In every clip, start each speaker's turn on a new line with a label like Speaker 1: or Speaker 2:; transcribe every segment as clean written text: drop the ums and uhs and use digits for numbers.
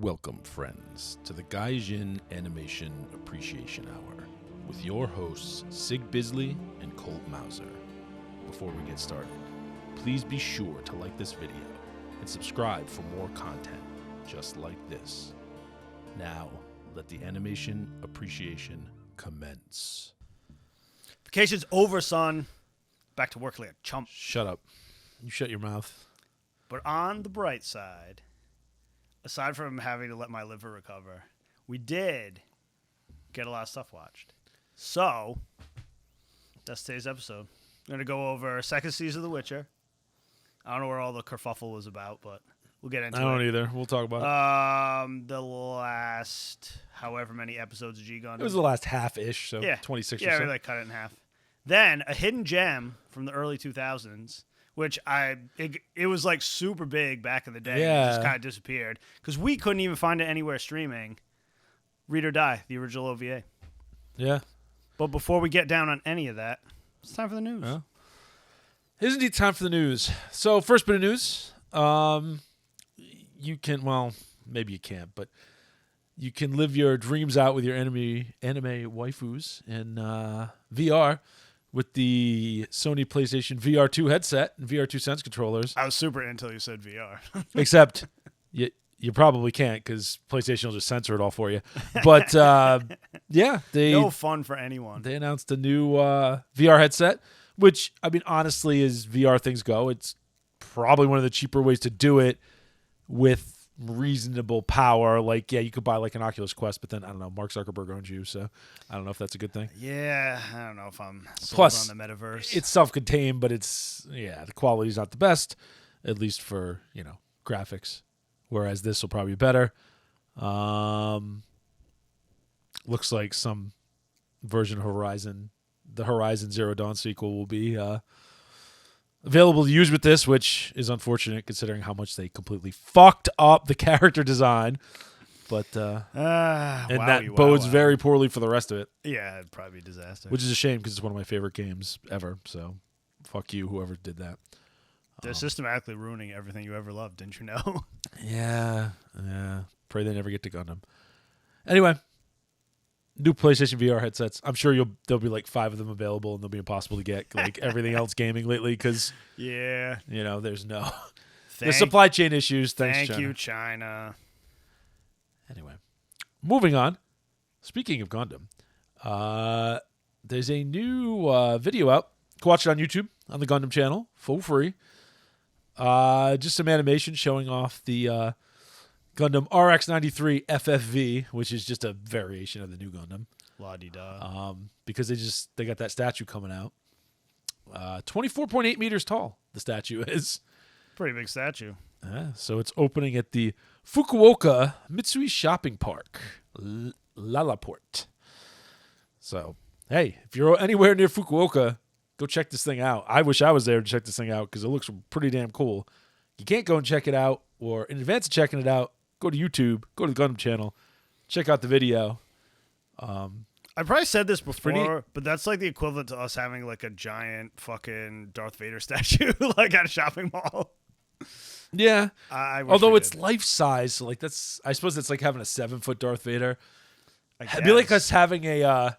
Speaker 1: Welcome, friends, to the Gaijin Animation Appreciation Hour with your hosts, Sig Bisley and Colt Mauser. Before we get started, please be sure to like this video and subscribe for more content just like this. Now, let the animation appreciation commence.
Speaker 2: Vacation's over, son. Back to work like a chump.
Speaker 1: Shut up. You shut your mouth.
Speaker 2: But on the bright side, aside from having to let my liver recover, we did get a lot of stuff watched. So, that's today's episode. We're going to go over second season of The Witcher. I don't know where all the kerfuffle was about, but we'll get into it.
Speaker 1: I don't either. We'll talk about it.
Speaker 2: The last however many episodes of G Gundam.
Speaker 1: It was the last half-ish, so
Speaker 2: yeah.
Speaker 1: 26
Speaker 2: yeah,
Speaker 1: or so.
Speaker 2: Yeah, we cut it in half. Then, a hidden gem from the early 2000s, which it was like super big back in the day.
Speaker 1: Yeah.
Speaker 2: It just kind of disappeared because we couldn't even find it anywhere streaming. Read or Die, the original OVA.
Speaker 1: Yeah.
Speaker 2: But before we get down on any of that, it's time for the news.
Speaker 1: Yeah. It is indeed time for the news. So, first bit of news. You can, well, maybe you can't, but you can live your dreams out with your anime waifus in VR with the Sony PlayStation VR 2 headset and VR 2 Sense controllers.
Speaker 2: I was super until you said VR.
Speaker 1: Except you probably can't because PlayStation will just censor it all for you. But, yeah.
Speaker 2: No fun for anyone.
Speaker 1: They announced a new VR headset, which, I mean, honestly, as VR things go, it's probably one of the cheaper ways to do it with reasonable power. Like, yeah, you could buy like an Oculus Quest, but then I don't know, Mark Zuckerberg owns you, so I don't know if that's a good thing.
Speaker 2: Yeah, I don't know if I'm sold
Speaker 1: Plus,
Speaker 2: on the metaverse.
Speaker 1: It's self-contained, but the quality's not the best, at least for, graphics. Whereas this will probably be better. Looks like some version of the Horizon Zero Dawn sequel will be available to use with this, which is unfortunate considering how much they completely fucked up the character design. But that bodes very poorly for the rest of it.
Speaker 2: Yeah, it'd probably be a disaster.
Speaker 1: Which is a shame because it's one of my favorite games ever. So fuck you, whoever did that.
Speaker 2: They're systematically ruining everything you ever loved, didn't you know?
Speaker 1: Yeah. Pray they never get to Gundam. Anyway, new PlayStation VR headsets. I'm sure there'll be like 5 of them available, and they'll be impossible to get like everything else gaming lately because there's there's supply chain issues. Thank
Speaker 2: you, China.
Speaker 1: Anyway, moving on. Speaking of Gundam, there's a new video out. Go watch it on YouTube on the Gundam channel, for free. Just some animation showing off the Gundam RX-93 FFV, which is just a variation of the new Gundam.
Speaker 2: La-di-da.
Speaker 1: Because they got that statue coming out. 24.8 meters tall, the statue is.
Speaker 2: Pretty big statue.
Speaker 1: So it's opening at the Fukuoka Mitsui Shopping Park, Lalaport. So, hey, if you're anywhere near Fukuoka, go check this thing out. I wish I was there to check this thing out because it looks pretty damn cool. You can't go and check it out, or in advance of checking it out, go to YouTube, go to the Gundam channel, check out the video.
Speaker 2: I probably said this before, but that's like the equivalent to us having like a giant fucking Darth Vader statue like at a shopping mall.
Speaker 1: Yeah.
Speaker 2: Although
Speaker 1: it's life size, so like I suppose it's like having a 7-foot Darth Vader.
Speaker 2: It'd
Speaker 1: be like us having a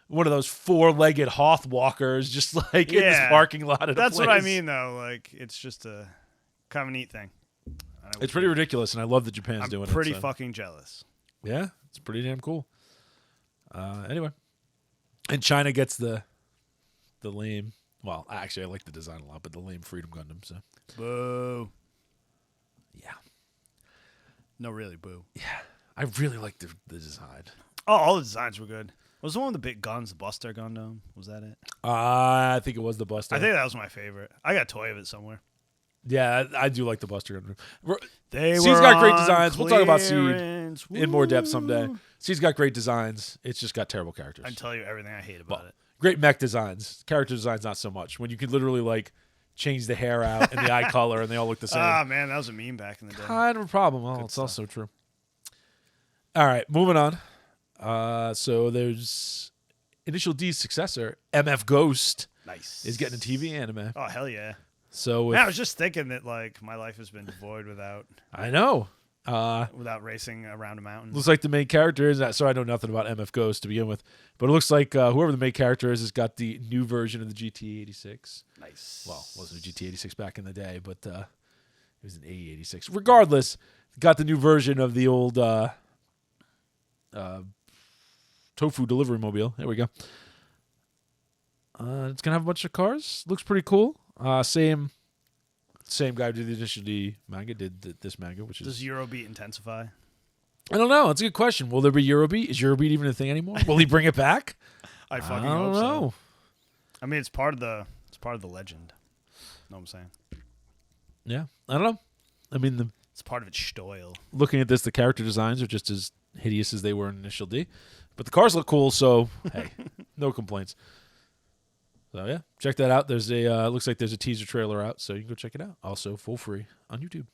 Speaker 1: one of those 4-legged Hoth walkers just like in this parking lot at
Speaker 2: That's
Speaker 1: a place.
Speaker 2: what I mean though. Like it's just a kind of a neat thing.
Speaker 1: It's pretty ridiculous, and I love that Japan's doing it.
Speaker 2: I'm pretty fucking jealous.
Speaker 1: Yeah, it's pretty damn cool. Anyway, and China gets the lame. Well, actually, I like the design a lot, but the lame Freedom Gundam. So,
Speaker 2: boo.
Speaker 1: Yeah.
Speaker 2: No, really, boo.
Speaker 1: Yeah, I really like the design.
Speaker 2: Oh, all the designs were good. Was the one with the big guns, the Buster Gundam? Was that it?
Speaker 1: I think it was the Buster.
Speaker 2: I think that was my favorite. I got a toy of it somewhere.
Speaker 1: Yeah, I do like the Buster Gundam.
Speaker 2: Seed's
Speaker 1: got great designs. We'll talk about Seed in more depth
Speaker 2: Woo.
Speaker 1: someday. Seed's got great designs. It's just got terrible characters.
Speaker 2: I can tell you everything I hate about it.
Speaker 1: Great mech designs. Character designs, not so much. When you can literally like change the hair out and the eye color and they all look the same.
Speaker 2: Ah, man, that was a meme back in the day.
Speaker 1: Kind of a problem. Well, it's also true. All right, moving on. So there's Initial D's successor, MF Ghost.
Speaker 2: Nice.
Speaker 1: Is getting a TV anime.
Speaker 2: Oh, hell yeah.
Speaker 1: So
Speaker 2: Man, I was just thinking that like my life has been devoid without.
Speaker 1: I know.
Speaker 2: without racing around a mountain.
Speaker 1: Looks like the main character is that. So I know nothing about MF Ghost to begin with, but it looks like whoever the main character is has got the new version of the GT86.
Speaker 2: Nice.
Speaker 1: Well, it wasn't a GT86 back in the day, but it was an AE86. Regardless, got the new version of the old tofu delivery mobile. There we go. It's gonna have a bunch of cars. Looks pretty cool. Same guy who did the initial D manga did this manga, which is.
Speaker 2: Does Eurobeat intensify?
Speaker 1: I don't know. That's a good question. Will there be Eurobeat? Is Eurobeat even a thing anymore? Will he bring it back?
Speaker 2: I fucking
Speaker 1: don't
Speaker 2: hope so.
Speaker 1: know.
Speaker 2: I mean, it's part of the legend. Know what I'm saying?
Speaker 1: Yeah, I don't know. I mean,
Speaker 2: It's part of its style.
Speaker 1: looking at this, the character designs are just as hideous as they were in Initial D, but the cars look cool. So hey, no complaints. So yeah, check that out. There's a looks like there's a teaser trailer out, so you can go check it out. Also, full free on YouTube,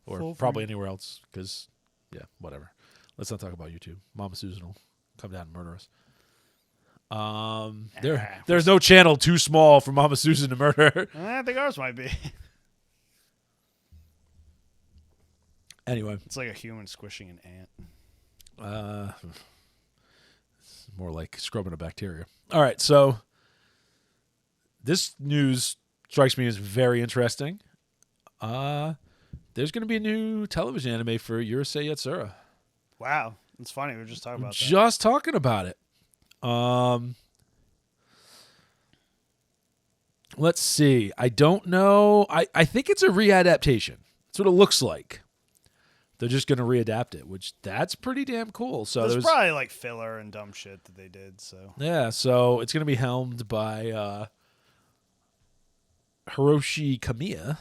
Speaker 1: or
Speaker 2: Full
Speaker 1: probably
Speaker 2: free.
Speaker 1: anywhere else. Because yeah, whatever. Let's not talk about YouTube. Mama Susan will come down and murder us. There's no channel too small for Mama Susan to murder.
Speaker 2: I think ours might be.
Speaker 1: Anyway,
Speaker 2: It's like a human squishing an ant.
Speaker 1: it's more like scrubbing a bacteria. All right, so this news strikes me as very interesting. There's going to be a new television anime for Urusei Yatsura.
Speaker 2: Wow, it's funny. We were just talking about that.
Speaker 1: Just talking about it. Let's see. I don't know. I think it's a readaptation. That's what it looks like. They're just going to readapt it, which that's pretty damn cool. So
Speaker 2: There's probably like filler and dumb shit that they did. So
Speaker 1: yeah, so it's going to be helmed by Hiroshi Kamiya.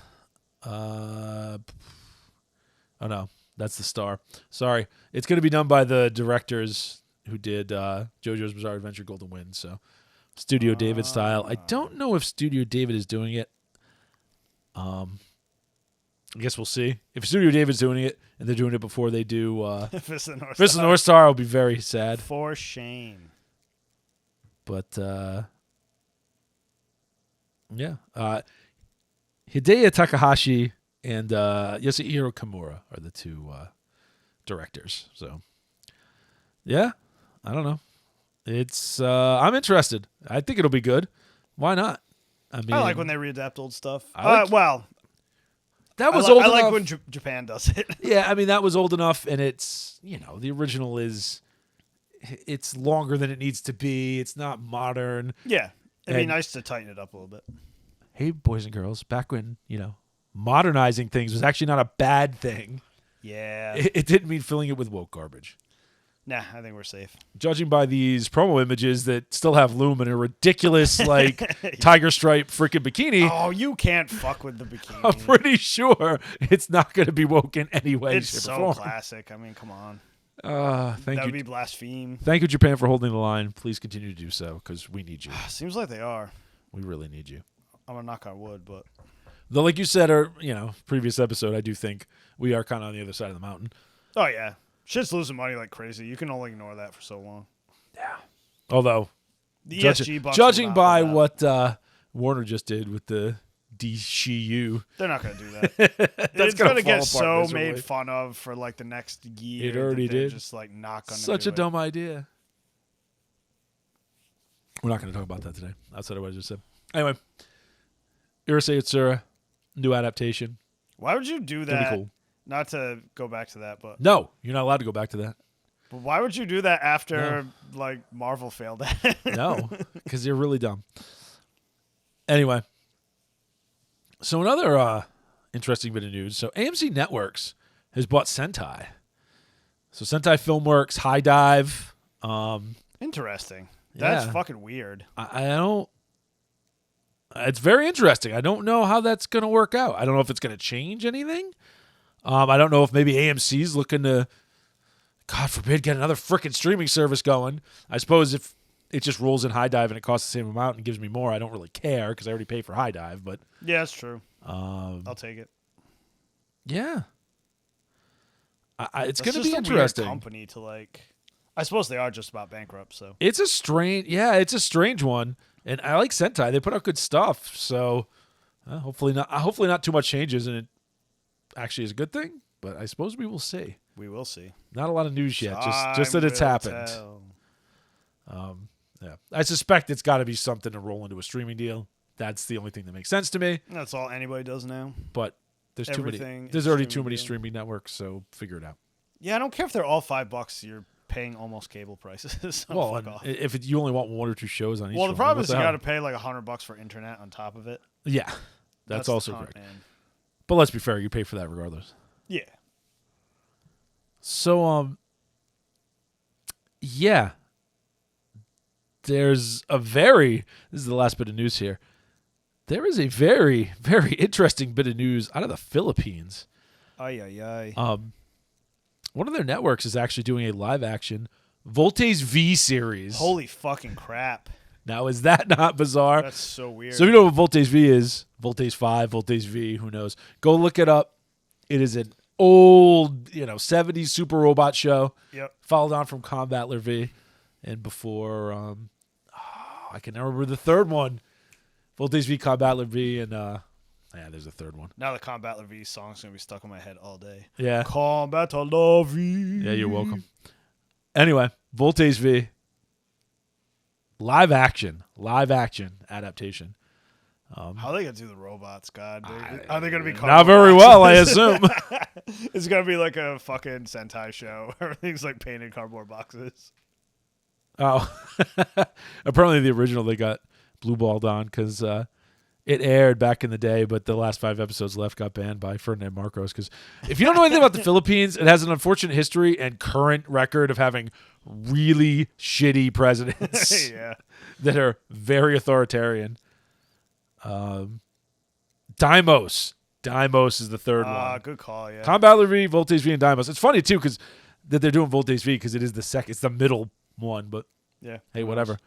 Speaker 1: Oh no, that's the star. Sorry, it's going to be done by the directors who did JoJo's Bizarre Adventure Golden Wind. So Studio David style. I don't know if Studio David is doing it. I guess we'll see. If Studio David's doing it and they're doing it before they do
Speaker 2: Fist of the North
Speaker 1: Fist of the North Star, I'll be very sad.
Speaker 2: For shame.
Speaker 1: But yeah, Hideo Takahashi and Yasuhiro Kimura are the two directors. So yeah, I don't know. It's I'm interested. I think it'll be good. Why not? I mean,
Speaker 2: I like when they readapt old stuff.
Speaker 1: I like-
Speaker 2: Well,
Speaker 1: that was
Speaker 2: I
Speaker 1: old
Speaker 2: like
Speaker 1: enough.
Speaker 2: when Japan does it.
Speaker 1: Yeah, I mean that was old enough, and it's the original is it's longer than it needs to be. It's not modern.
Speaker 2: Yeah, it'd be
Speaker 1: And-
Speaker 2: nice to tighten it up a little bit.
Speaker 1: Hey, boys and girls, back when modernizing things was actually not a bad thing.
Speaker 2: Yeah.
Speaker 1: It didn't mean filling it with woke garbage.
Speaker 2: Nah, I think we're safe.
Speaker 1: Judging by these promo images that still have Loom in a ridiculous tiger stripe freaking bikini,
Speaker 2: Oh, you can't fuck with the bikini.
Speaker 1: I'm pretty sure it's not going to be woke in any way,
Speaker 2: It's
Speaker 1: shape,
Speaker 2: so
Speaker 1: or form.
Speaker 2: classic. I mean, come on.
Speaker 1: Thank
Speaker 2: That would
Speaker 1: you.
Speaker 2: be blaspheme.
Speaker 1: Thank you, Japan, for holding the line. Please continue to do so because we need you.
Speaker 2: Seems like they are.
Speaker 1: We really need you.
Speaker 2: I'm gonna knock on wood, but
Speaker 1: Though, like you said, or previous episode, I do think we are kind of on the other side of the mountain.
Speaker 2: oh yeah, shit's losing money like crazy. You can only ignore that for so long.
Speaker 1: Yeah. Although,
Speaker 2: The
Speaker 1: judging,
Speaker 2: ESG bucks
Speaker 1: judging
Speaker 2: will not
Speaker 1: by
Speaker 2: hold out.
Speaker 1: what Warner just did with the DCU,
Speaker 2: They're not gonna do that.
Speaker 1: that's
Speaker 2: It's
Speaker 1: gonna
Speaker 2: gonna
Speaker 1: fall
Speaker 2: get so
Speaker 1: apart miserably.
Speaker 2: made fun of for like the next year.
Speaker 1: It already
Speaker 2: that they're
Speaker 1: did.
Speaker 2: Just like not gonna.
Speaker 1: Such
Speaker 2: do
Speaker 1: a dumb idea. We're not going to talk about that today. Outside of what I just said. Anyway, Urusei Yatsura, new adaptation.
Speaker 2: Why would you do
Speaker 1: It's gonna
Speaker 2: that?
Speaker 1: be cool.
Speaker 2: Not to go back to that, but
Speaker 1: No, you're not allowed to go back to that.
Speaker 2: why would you do that after like Marvel failed at it?
Speaker 1: No, because you're really dumb. Anyway, so another interesting bit of news. So AMC Networks has bought Sentai. So Sentai Filmworks, High Dive.
Speaker 2: Interesting. That's
Speaker 1: Yeah.
Speaker 2: fucking weird.
Speaker 1: I don't. It's very interesting. I don't know how that's going to work out. I don't know if it's going to change anything. I don't know if maybe AMC's looking to, God forbid, get another freaking streaming service going. I suppose if it just rolls in High Dive and it costs the same amount and gives me more, I don't really care because I already pay for High Dive. But
Speaker 2: Yeah, that's true. I'll take it.
Speaker 1: yeah, it's
Speaker 2: That's
Speaker 1: going to
Speaker 2: just
Speaker 1: be
Speaker 2: a weird
Speaker 1: interesting.
Speaker 2: company to like. I suppose they are just about bankrupt. So
Speaker 1: It's a strange one, and I like Sentai. They put out good stuff, so hopefully not too much changes, and it actually is a good thing. but I suppose we will see.
Speaker 2: We will see.
Speaker 1: Not a lot of news yet, just
Speaker 2: Time
Speaker 1: that it's
Speaker 2: will
Speaker 1: happened.
Speaker 2: tell.
Speaker 1: Yeah, I suspect it's got to be something to roll into a streaming deal. That's the only thing that makes sense to me.
Speaker 2: That's all anybody does now.
Speaker 1: But there's too many.
Speaker 2: Everything
Speaker 1: There's
Speaker 2: is
Speaker 1: already
Speaker 2: streaming
Speaker 1: too many
Speaker 2: deal.
Speaker 1: streaming networks, so figure it out.
Speaker 2: Yeah, I don't care if they're all $5. You're paying almost cable prices. So
Speaker 1: Well,
Speaker 2: fuck
Speaker 1: and
Speaker 2: off.
Speaker 1: if you only want 1 or 2 shows on each,
Speaker 2: Well, the
Speaker 1: one,
Speaker 2: problem
Speaker 1: what
Speaker 2: is you
Speaker 1: the
Speaker 2: got
Speaker 1: hell?
Speaker 2: to pay like $100 for internet on top of it.
Speaker 1: Yeah, that's also
Speaker 2: the con,
Speaker 1: correct.
Speaker 2: man.
Speaker 1: But let's be fair, you pay for that regardless.
Speaker 2: Yeah.
Speaker 1: So, yeah. This is the last bit of news here. There is a very, very interesting bit of news out of the Philippines.
Speaker 2: Ay.
Speaker 1: One of their networks is actually doing a live action Voltes V series.
Speaker 2: Holy fucking crap.
Speaker 1: Now, is that not bizarre?
Speaker 2: That's so weird.
Speaker 1: So, you know what Voltes V is? Voltes 5, Voltes V, who knows? Go look it up. It is an old, 70s super robot show.
Speaker 2: Yep.
Speaker 1: Followed on from Combattler V. And before, I can never remember the third one. Voltes V, Combattler V, and, there's a third one.
Speaker 2: Now the Combattler V song's going to be stuck in my head all day.
Speaker 1: Yeah.
Speaker 2: Combattler V.
Speaker 1: Yeah, you're welcome. Anyway, Voltes V. Live action adaptation.
Speaker 2: How are they going to do the robots, God? Are they going to be
Speaker 1: Not very well, I assume.
Speaker 2: It's going to be like a fucking Sentai show. Everything's like painted cardboard boxes.
Speaker 1: Oh, apparently the original they got blue balled on because it aired back in the day, but the last 5 episodes left got banned by Ferdinand Marcos. Because if you don't know anything about the Philippines, it has an unfortunate history and current record of having really shitty presidents
Speaker 2: Yeah.
Speaker 1: that are very authoritarian. Dimos is the third one.
Speaker 2: Good call, yeah.
Speaker 1: Combattler V, Voltes V, and Dimos. It's funny too because that they're doing Voltes V because it is the second. It's the middle one, but
Speaker 2: Yeah.
Speaker 1: hey, whatever.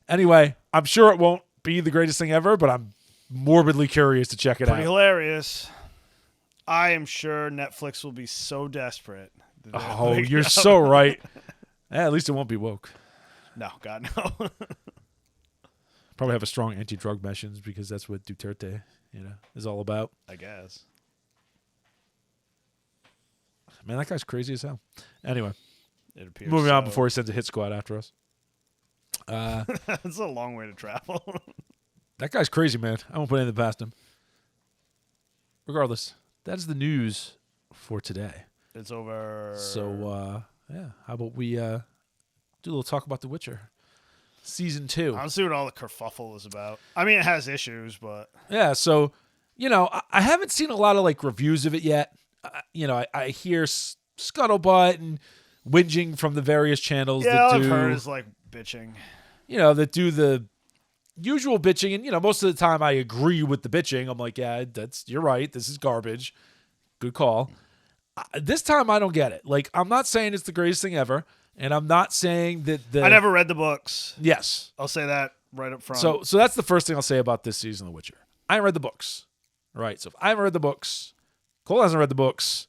Speaker 1: Anyway, I'm sure it won't be the greatest thing ever, but I'm morbidly curious to check it
Speaker 2: Pretty
Speaker 1: out.
Speaker 2: hilarious. I am sure Netflix will be so desperate. that they'll
Speaker 1: Oh,
Speaker 2: make it
Speaker 1: you're
Speaker 2: out.
Speaker 1: so right. At least it won't be woke.
Speaker 2: No, God, no.
Speaker 1: Probably have a strong anti-drug message because that's what Duterte, is all about.
Speaker 2: I guess.
Speaker 1: Man, that guy's crazy as hell. Anyway,
Speaker 2: It appears
Speaker 1: moving on
Speaker 2: so.
Speaker 1: before he sends a hit squad after us.
Speaker 2: That's a long way to travel.
Speaker 1: That guy's crazy, man. I won't put anything past him. Regardless, that is the news for today.
Speaker 2: It's over.
Speaker 1: So, how about we do a little talk about The Witcher Season 2.
Speaker 2: I don't see what all the kerfuffle is about. I mean, it has issues, but
Speaker 1: Yeah, so, I haven't seen a lot of, reviews of it yet. I hear scuttlebutt and whinging from the various channels
Speaker 2: yeah,
Speaker 1: that
Speaker 2: all
Speaker 1: do,
Speaker 2: I've heard is like bitching.
Speaker 1: that do the usual bitching. And, most of the time I agree with the bitching. I'm like, yeah, you're right. This is garbage. Good call. This time I don't get it. I'm not saying it's the greatest thing ever. And I'm not saying that
Speaker 2: I never read the books.
Speaker 1: Yes.
Speaker 2: I'll say that right up front.
Speaker 1: So that's the first thing I'll say about this season of The Witcher. I haven't read the books. Right. So if I haven't read the books, Cole hasn't read the books,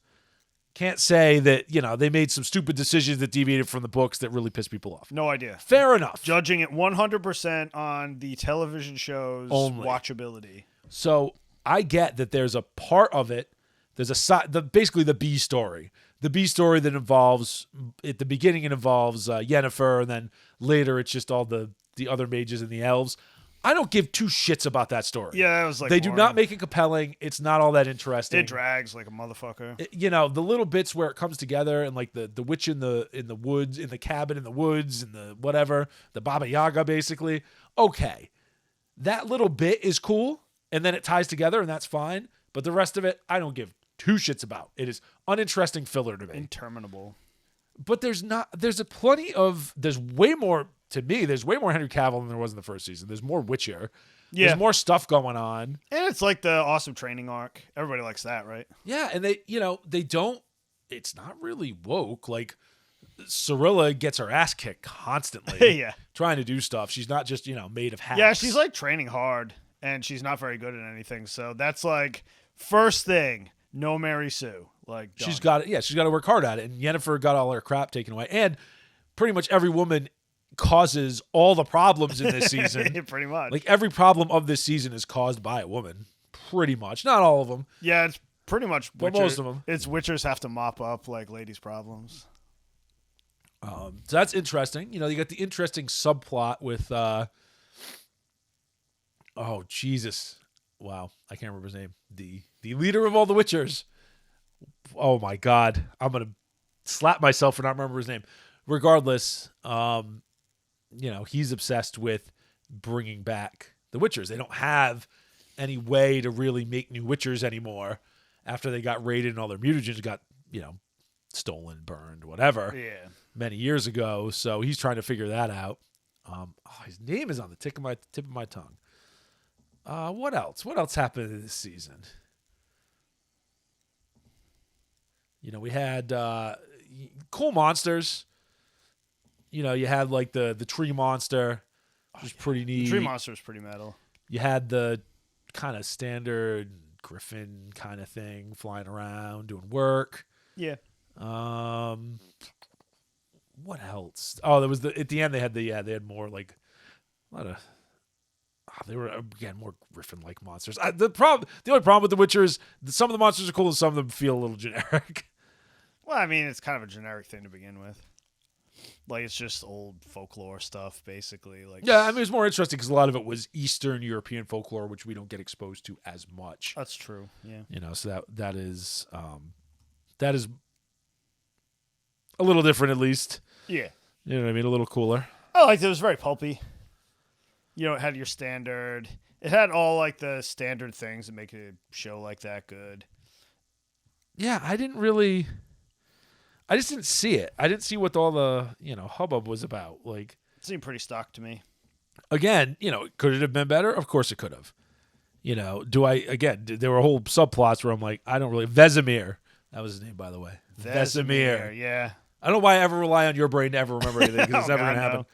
Speaker 1: can't say that, they made some stupid decisions that deviated from the books that really pissed people off.
Speaker 2: no idea.
Speaker 1: Fair enough.
Speaker 2: Judging it 100% on the television show's
Speaker 1: Only.
Speaker 2: watchability.
Speaker 1: So I get that there's a part of it, there's a side, basically the B story. The B story that involves, at the beginning it involves Yennefer, and then later it's just all the other mages and the elves. I don't give 2 shits about that story.
Speaker 2: Yeah, that was
Speaker 1: They do
Speaker 2: boring.
Speaker 1: not make it compelling. It's not all that interesting.
Speaker 2: It drags like a motherfucker.
Speaker 1: The little bits where it comes together and the witch in the woods, in the cabin in the woods, and the whatever, the Baba Yaga basically. Okay. That little bit is cool, and then it ties together, and that's fine. But the rest of it, I don't give 2 shits about. It is uninteresting filler to me.
Speaker 2: Interminable.
Speaker 1: But there's way more, to me, there's way more Henry Cavill than there was in the first season. There's more Witcher.
Speaker 2: Yeah.
Speaker 1: There's more stuff going on.
Speaker 2: And it's like the awesome training arc. Everybody likes that, right?
Speaker 1: Yeah, and they don't, it's not really woke. Cirilla gets her ass kicked constantly.
Speaker 2: Yeah.
Speaker 1: Trying to do stuff. She's not just, made of hacks.
Speaker 2: Yeah, she's training hard, and she's not very good at anything. So that's first thing, no Mary Sue. Done.
Speaker 1: She's got to work hard at it. And Yennefer got all her crap taken away. And pretty much every woman causes all the problems in this season.
Speaker 2: Pretty much.
Speaker 1: Every problem of this season is caused by a woman. Pretty much. Not all of them.
Speaker 2: Yeah, it's pretty much
Speaker 1: But most of them.
Speaker 2: It's Witchers have to mop up like ladies' problems.
Speaker 1: So that's interesting. You got the interesting subplot with oh Jesus. Wow, I can't remember his name. The leader of all the Witchers. Oh my God. I'm gonna slap myself for not remembering his name. Regardless, he's obsessed with bringing back the Witchers. They don't have any way to really make new Witchers anymore after they got raided and all their mutagens got, stolen, burned, whatever.
Speaker 2: Yeah.
Speaker 1: Many years ago. So he's trying to figure that out. His name is on the tip of my tongue. What else? What else happened this season? We had cool monsters. You had like the tree monster, which was pretty neat.
Speaker 2: The tree monster was pretty metal.
Speaker 1: You had the kind of standard griffin kind of thing flying around doing work.
Speaker 2: Yeah.
Speaker 1: What else? Oh, there was at the end they had more like a lot of. They were again more griffin-like monsters. The only problem with The Witcher is some of the monsters are cool and some of them feel a little generic.
Speaker 2: Well, I mean, it's kind of a generic thing to begin with. Like, it's just old folklore stuff, basically. Like,
Speaker 1: yeah, I mean, it's more interesting because a lot of it was Eastern European folklore, which we don't get exposed to as much.
Speaker 2: That's true. Yeah.
Speaker 1: So that is a little different, at least.
Speaker 2: Yeah.
Speaker 1: You know what I mean? A little cooler.
Speaker 2: I liked it. It was very pulpy. It had your standard. It had all like the standard things that make a show like that good.
Speaker 1: Yeah, I just didn't see it. I didn't see what all the, hubbub was about. Like,
Speaker 2: it seemed pretty stock to me.
Speaker 1: Again, could it have been better? Of course it could have. There were whole subplots where I'm like, I don't really. Vesemir. That was his name, by the way. Vesemir.
Speaker 2: Yeah.
Speaker 1: I don't know why I ever rely on your brain to ever remember anything because it's never going to happen.
Speaker 2: No.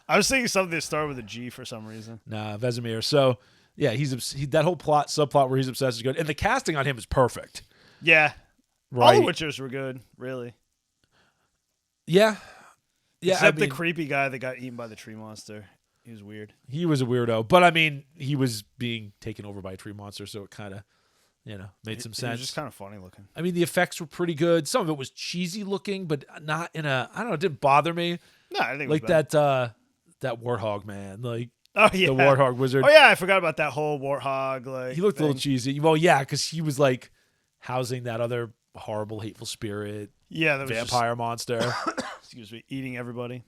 Speaker 2: I was thinking something that started with a G for some reason.
Speaker 1: Nah, Vesemir. So, yeah, that whole subplot where he's obsessed is good. And the casting on him is perfect.
Speaker 2: Yeah.
Speaker 1: Right.
Speaker 2: All the Witchers were good, really.
Speaker 1: Yeah. Yeah.
Speaker 2: Except the creepy guy that got eaten by the tree monster. He was weird.
Speaker 1: He was a weirdo. But, I mean, he was being taken over by a tree monster, so it kind of, made some sense.
Speaker 2: He was just kind of funny looking.
Speaker 1: I mean, the effects were pretty good. Some of it was cheesy looking, but not in a, I don't know, it didn't bother me.
Speaker 2: No, I think it
Speaker 1: like
Speaker 2: was bad.
Speaker 1: that warthog man, like
Speaker 2: oh yeah,
Speaker 1: the warthog wizard.
Speaker 2: Oh yeah, I forgot about that whole warthog. Like
Speaker 1: he looked
Speaker 2: thing.
Speaker 1: a little cheesy. Well, yeah, because he was like housing that other horrible, hateful spirit.
Speaker 2: Yeah, that was
Speaker 1: vampire monster.
Speaker 2: Excuse me, eating everybody.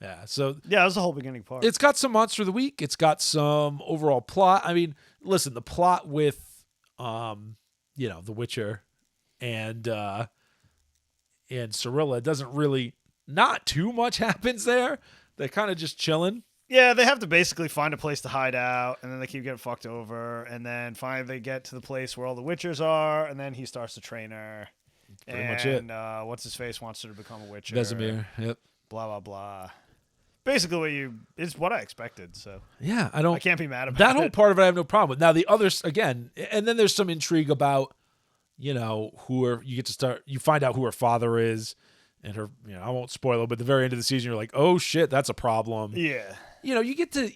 Speaker 1: Yeah, so
Speaker 2: that was the whole beginning part.
Speaker 1: It's got some monster of the week. It's got some overall plot. I mean, listen, the plot with, The Witcher, and Cirilla doesn't really. Not too much happens there. They're kind of just chilling.
Speaker 2: Yeah, they have to basically find a place to hide out, and then they keep getting fucked over, and then finally they get to the place where all the Witchers are, and then he starts to train her.
Speaker 1: Pretty much it.
Speaker 2: And what's his face wants her to become a Witcher.
Speaker 1: Vesemir, yep.
Speaker 2: Blah blah blah. Basically, it's what I expected. So
Speaker 1: yeah, I
Speaker 2: can't be mad about
Speaker 1: that whole part of it. I have no problem with. Now the others again, and then there's some intrigue about, you find out who her father is. And her, I won't spoil it, but at the very end of the season, you're like, oh shit, that's a problem.
Speaker 2: Yeah.
Speaker 1: You get to,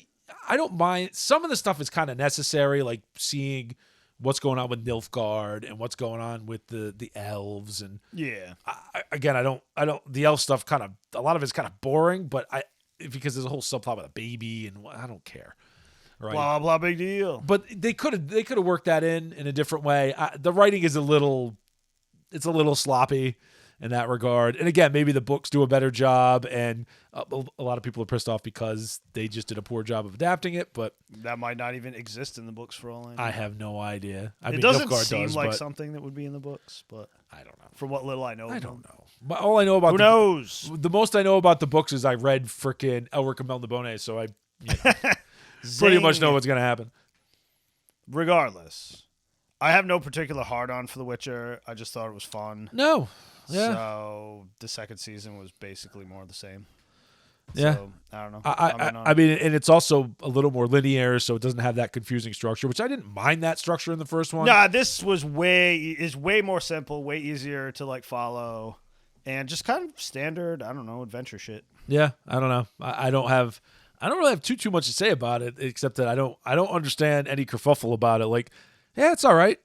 Speaker 1: I don't mind. Some of the stuff is kind of necessary, like seeing what's going on with Nilfgaard and what's going on with the elves. And
Speaker 2: yeah.
Speaker 1: The elf stuff a lot of it's kind of boring, but because there's a whole subplot with a baby and I don't care. Right.
Speaker 2: Blah, blah, big deal.
Speaker 1: But they could have worked that in a different way. The writing is a little sloppy in that regard. And again, maybe the books do a better job, and a lot of people are pissed off because they just did a poor job of adapting it, but
Speaker 2: that might not even exist in the books for all I know.
Speaker 1: I have no idea.
Speaker 2: It doesn't seem like something that would be in the books, but
Speaker 1: I don't know.
Speaker 2: For what little I know.
Speaker 1: I don't know. But all I know about
Speaker 2: Who knows?
Speaker 1: The most I know about the books is I read frickin' Elric and Melnibone, so I pretty much know what's going to happen.
Speaker 2: Regardless, I have no particular hard-on for The Witcher. I just thought it was fun.
Speaker 1: No. Yeah.
Speaker 2: So the second season was basically more of the same.
Speaker 1: Yeah.
Speaker 2: So, I don't know.
Speaker 1: I mean, and it's also a little more linear, so it doesn't have that confusing structure, which I didn't mind that structure in the first one.
Speaker 2: Nah, this was way more simple, way easier to like follow, and just kind of standard, I don't know, adventure shit.
Speaker 1: Yeah, I don't know. I don't really have too much to say about it, except that I don't understand any kerfuffle about it. Like, Yeah, it's all right.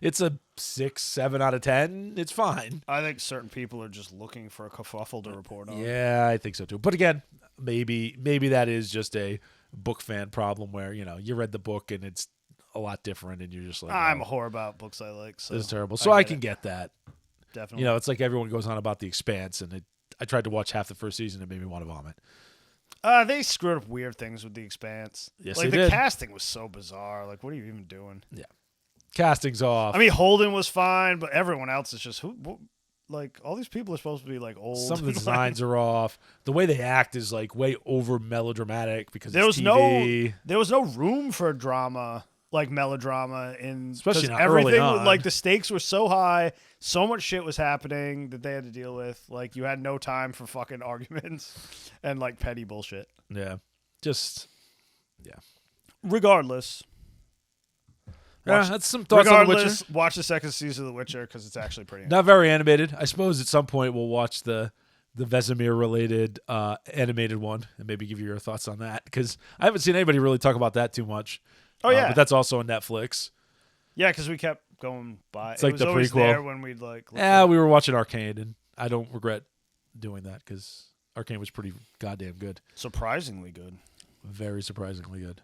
Speaker 1: It's a 6, 7 out of 10. It's fine.
Speaker 2: I think certain people are just looking for a kerfuffle to report on.
Speaker 1: Yeah, I think so too. But again, maybe that is just a book fan problem where you read the book and it's a lot different, and you're just like,
Speaker 2: I'm a whore about books I like. So
Speaker 1: this is terrible. So I can get that.
Speaker 2: Definitely.
Speaker 1: It's like everyone goes on about The Expanse, and I tried to watch half the first season and it made me want to vomit.
Speaker 2: They screwed up weird things with The Expanse.
Speaker 1: Yes,
Speaker 2: like
Speaker 1: they
Speaker 2: the
Speaker 1: did.
Speaker 2: casting was so bizarre. Like, what are you even doing?
Speaker 1: Yeah, casting's off.
Speaker 2: I mean, Holden was fine, but everyone else is just like all these people are supposed to be like old.
Speaker 1: Some of the designs are off. The way they act is like way over melodramatic because
Speaker 2: there
Speaker 1: it's
Speaker 2: was
Speaker 1: TV.
Speaker 2: there was no room for drama, like melodrama,
Speaker 1: Especially not
Speaker 2: everything.
Speaker 1: early on.
Speaker 2: Like the stakes were so high, so much shit was happening that they had to deal with. Like you had no time for fucking arguments and like petty bullshit.
Speaker 1: Yeah,
Speaker 2: Regardless.
Speaker 1: Yeah, that's some thoughts on The Witcher.
Speaker 2: Watch the second season of The Witcher because it's actually pretty.
Speaker 1: Not very animated. I suppose at some point we'll watch the Vesemir related animated one and maybe give you your thoughts on that, because I haven't seen anybody really talk about that too much.
Speaker 2: Oh yeah,
Speaker 1: but that's also on Netflix.
Speaker 2: Yeah, because we kept going by.
Speaker 1: It's like
Speaker 2: was
Speaker 1: the
Speaker 2: always
Speaker 1: prequel.
Speaker 2: There when we'd like.
Speaker 1: Yeah, we were watching Arcane, and I don't regret doing that because Arcane was pretty goddamn good.
Speaker 2: Surprisingly good.
Speaker 1: Very surprisingly good.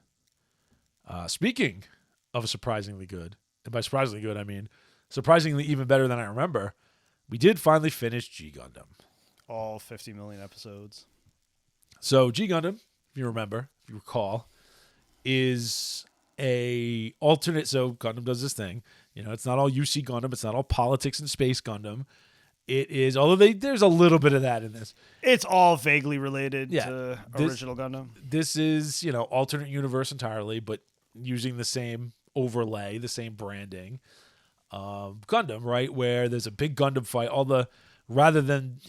Speaker 1: Speaking of surprisingly good, and by surprisingly good, I mean surprisingly even better than I remember, we did finally finish G Gundam.
Speaker 2: All 50 million episodes.
Speaker 1: So G Gundam, if you remember, if you recall, is a alternate. So Gundam does this thing. It's not all UC Gundam. It's not all politics and space Gundam. It is, although there's a little bit of that in this.
Speaker 2: It's all vaguely related
Speaker 1: Yeah,
Speaker 2: to original Gundam.
Speaker 1: This is, alternate universe entirely, but using the same overlay, the same branding. Gundam, right? Where there's a big Gundam fight. Rather than,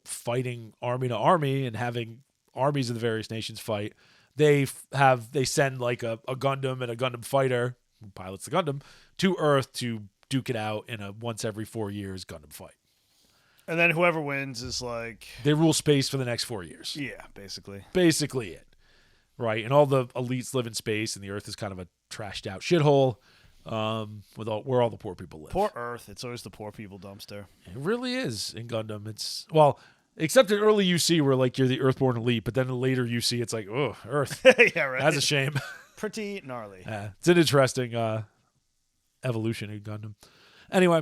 Speaker 1: fighting army to army and having armies of the various nations fight, they send like a Gundam and a Gundam fighter who pilots the Gundam to Earth to duke it out in a once every 4 years Gundam fight.
Speaker 2: And then whoever wins is like...
Speaker 1: They rule space for the next 4 years.
Speaker 2: Yeah, basically.
Speaker 1: Basically it. Right? And all the elites live in space, and the Earth is kind of a trashed out shithole where all the poor people live.
Speaker 2: Poor Earth. It's always the poor people dumpster.
Speaker 1: It really is in Gundam. It's... Well... Except in early UC where like you're the Earthborn elite, but then in later UC it's like, oh, Earth.
Speaker 2: Yeah, right.
Speaker 1: That's a shame.
Speaker 2: Pretty gnarly.
Speaker 1: Yeah, it's an interesting evolution in Gundam. Anyway,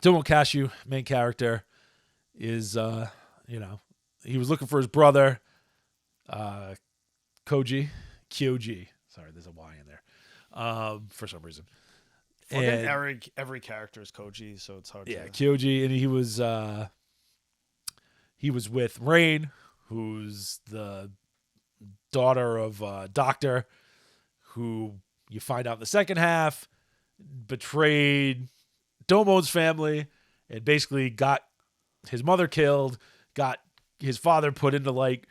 Speaker 1: Tomo Kashu, main character, is he was looking for his brother, Kyoji. Sorry, there's a Y in there. For some reason.
Speaker 2: Fucking every character is Koji, so it's hard to...
Speaker 1: Yeah, Kyoji, and he was with Rain, who's the daughter of a doctor who you find out in the second half betrayed Domo's family and basically got his mother killed, got his father put into like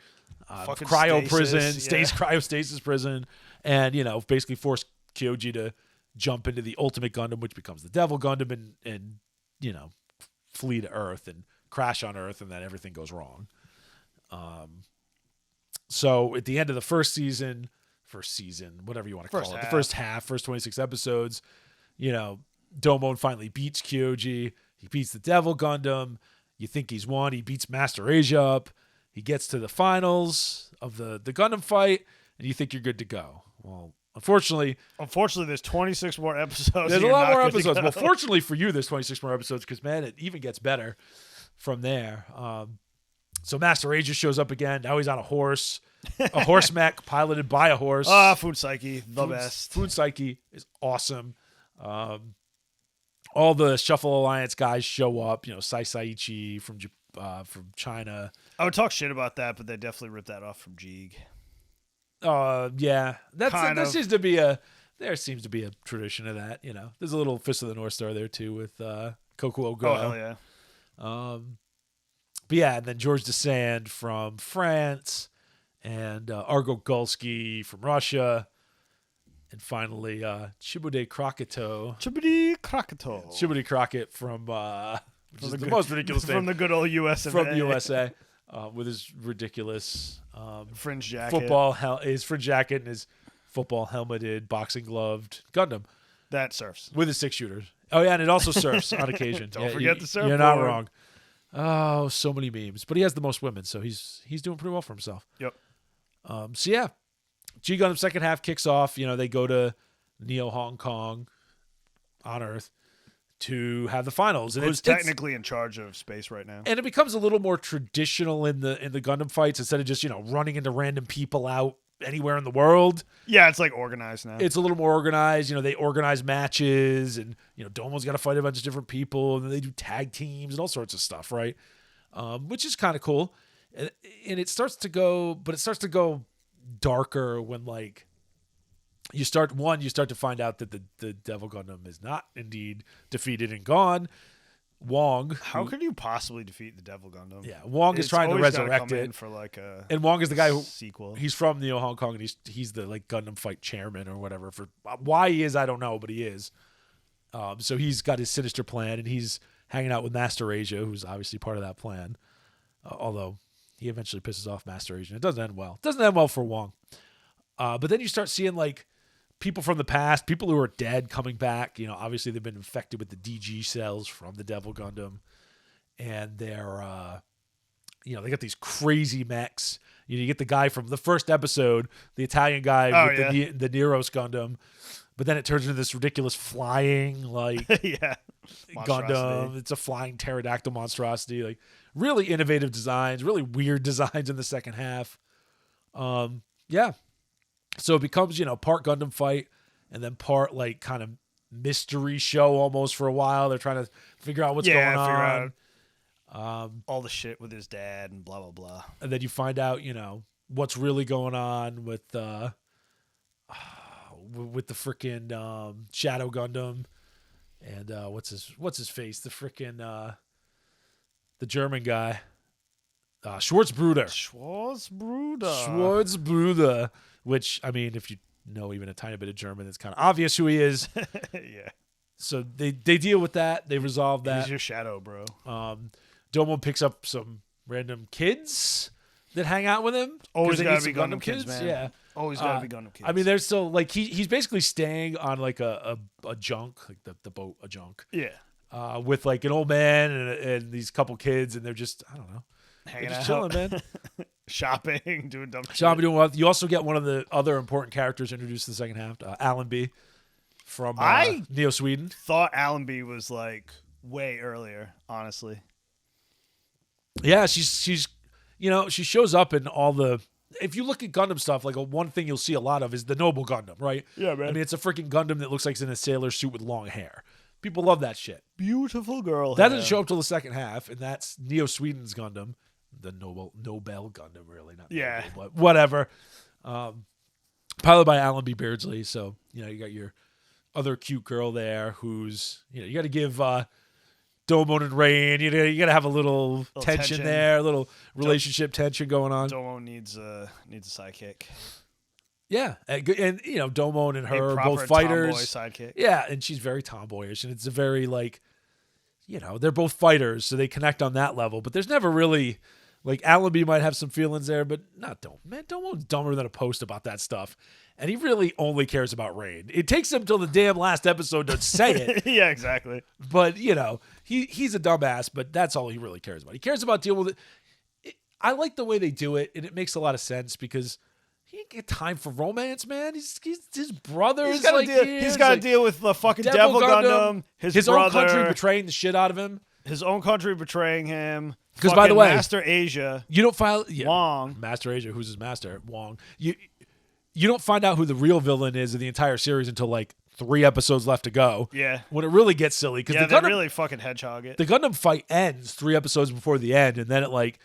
Speaker 1: cryostasis prison, and basically forced Kyoji to jump into the Ultimate Gundam, which becomes the Devil Gundam, and flee to Earth and crash on Earth, and then everything goes wrong. So at the end of the first season, whatever you want to call it, the first half, first 26 episodes, Domo finally beats Kyoji. He beats the Devil Gundam. You think he's won. He beats Master Asia up. He gets to the finals of the Gundam fight, and you think you're good to go. Well, Unfortunately,
Speaker 2: there's 26 more episodes.
Speaker 1: There's a lot more episodes. Well, fortunately for you, there's 26 more episodes because, man, it even gets better from there. So Master Asia shows up again. Now he's on a horse mech piloted by a horse.
Speaker 2: Food Psyche, best.
Speaker 1: Food Psyche is awesome. All the Shuffle Alliance guys show up. Sai Saichi from China.
Speaker 2: I would talk shit about that, but they definitely ripped that off from Jeeg.
Speaker 1: Yeah, there seems to be a tradition of that. There's a little Fist of the North Star there too with Kokuo Go.
Speaker 2: Oh hell yeah.
Speaker 1: But yeah, and then George Desand from France, and Argo Gulski from Russia, and finally Chibude Krakatoa. Chibude Crockett from which is the most ridiculous name
Speaker 2: from the good old USA.
Speaker 1: From the USA, with his ridiculous
Speaker 2: fringe jacket,
Speaker 1: his fringe jacket and his football helmeted, boxing gloved Gundam
Speaker 2: That surfs.
Speaker 1: with a 6-shooter. Oh yeah, and it also surfs on occasion.
Speaker 2: Don't forget the
Speaker 1: You're not
Speaker 2: surfboard.
Speaker 1: wrong. Oh, so many memes, but he has the most women, so he's doing pretty well for himself.
Speaker 2: Yep.
Speaker 1: So yeah, G Gundam second half kicks off. They go to Neo Hong Kong on Earth to have the finals, and
Speaker 2: Who's
Speaker 1: it's
Speaker 2: technically in charge of space right now?
Speaker 1: and it becomes a little more traditional in the Gundam fights instead of just running into random people out anywhere in the world.
Speaker 2: Yeah, it's like organized now.
Speaker 1: It's a little more organized. They organize matches, and Domo's got to fight a bunch of different people, and then they do tag teams and all sorts of stuff, right? Which is kind of cool. And it starts to go darker when you start to find out that the Devil Gundam is not indeed defeated and gone. Wong.
Speaker 2: How could you possibly defeat the Devil Gundam?
Speaker 1: Yeah, Wong is trying to
Speaker 2: always gotta
Speaker 1: resurrect
Speaker 2: come
Speaker 1: it.
Speaker 2: in for like a
Speaker 1: And Wong is the guy who
Speaker 2: sequel.
Speaker 1: he's from Neo Hong Kong, and he's the Gundam fight chairman or whatever. For why he is, I don't know, but he is. So he's got his sinister plan, and he's hanging out with Master Asia, who's obviously part of that plan. Although he eventually pisses off Master Asia, it doesn't end well. It doesn't end well for Wong. But then you start seeing people from the past, people who are dead coming back. Obviously they've been infected with the DG cells from the Devil Gundam, and they're they got these crazy mechs. You get the guy from the first episode, the Italian guy with the Neros Gundam, but then it turns into this ridiculous flying
Speaker 2: yeah.
Speaker 1: Gundam. It's a flying pterodactyl monstrosity. Really innovative designs, really weird designs in the second half. Yeah. So it becomes, part Gundam fight and then part kind of mystery show almost for a while. They're trying to figure out what's going on.
Speaker 2: All the shit with his dad and blah, blah, blah.
Speaker 1: And then you find out, what's really going on with the freaking Shadow Gundam and what's his face? The freaking the German guy. Schwarzbruder. Schwarzbruder. Which, I mean, if you know even a tiny bit of German, it's kind of obvious who he is.
Speaker 2: Yeah.
Speaker 1: So they deal with that. They resolve that.
Speaker 2: He's your shadow, bro.
Speaker 1: Domo picks up some random kids that hang out with him.
Speaker 2: Always
Speaker 1: they
Speaker 2: gotta
Speaker 1: need
Speaker 2: be
Speaker 1: some
Speaker 2: Gundam kids, man.
Speaker 1: Yeah.
Speaker 2: Always gotta be Gundam kids.
Speaker 1: I mean, they're still he's basically staying on a junk, the boat, a junk.
Speaker 2: Yeah.
Speaker 1: With an old man and these couple kids, and they're just, I don't know.
Speaker 2: Hanging
Speaker 1: They're just
Speaker 2: out.
Speaker 1: chilling, man.
Speaker 2: Shopping, doing dumb
Speaker 1: Sean
Speaker 2: shit.
Speaker 1: doing well. You also get one of the other important characters introduced in the second half, Allenby from Neo Sweden.
Speaker 2: Thought Allenby was way earlier, honestly.
Speaker 1: Yeah, she's she shows up in all the. If you look at Gundam stuff, one thing you'll see a lot of is the Noble Gundam, right?
Speaker 2: Yeah, man.
Speaker 1: I mean, it's a freaking Gundam that looks like it's in a sailor suit with long hair. People love that shit.
Speaker 2: Beautiful girl.
Speaker 1: That doesn't show up till the second half, and that's Neo Sweden's Gundam, the Nobel Gundam, really, not
Speaker 2: Yeah.
Speaker 1: Noble, but whatever. Piloted by Allenby Beardsley, so you got your other cute girl there, who's you got to give Domon and Rain. You got to have a little tension there, a little relationship tension going on.
Speaker 2: Domo needs a sidekick.
Speaker 1: Yeah, and Domon and her
Speaker 2: A
Speaker 1: are both
Speaker 2: proper
Speaker 1: fighters.
Speaker 2: tomboy sidekick.
Speaker 1: Yeah, and she's very tomboyish, and it's a very they're both fighters, so they connect on that level. But there's never really Allenby might have some feelings there, but not Domon. Man, Domon's dumber than a post about that stuff, and he really only cares about Rain. It takes him till the damn last episode to say it.
Speaker 2: Yeah, exactly.
Speaker 1: But he's a dumbass, but that's all he really cares about. He cares about dealing with it. I like the way they do it, and it makes a lot of sense because he ain't get time for romance, man. He's his brother's
Speaker 2: He's got to deal with the fucking Devil Gundam,
Speaker 1: his
Speaker 2: brother,
Speaker 1: own country betraying the shit out of him.
Speaker 2: His own country betraying him.
Speaker 1: Because by the way,
Speaker 2: Master Asia,
Speaker 1: you don't find
Speaker 2: Wong.
Speaker 1: Master Asia, who's his master, Wong. You don't find out who the real villain is in the entire series until 3 episodes left to go.
Speaker 2: Yeah,
Speaker 1: when it really gets silly because
Speaker 2: they really fucking hedgehog it.
Speaker 1: The Gundam fight ends 3 episodes before the end, and then it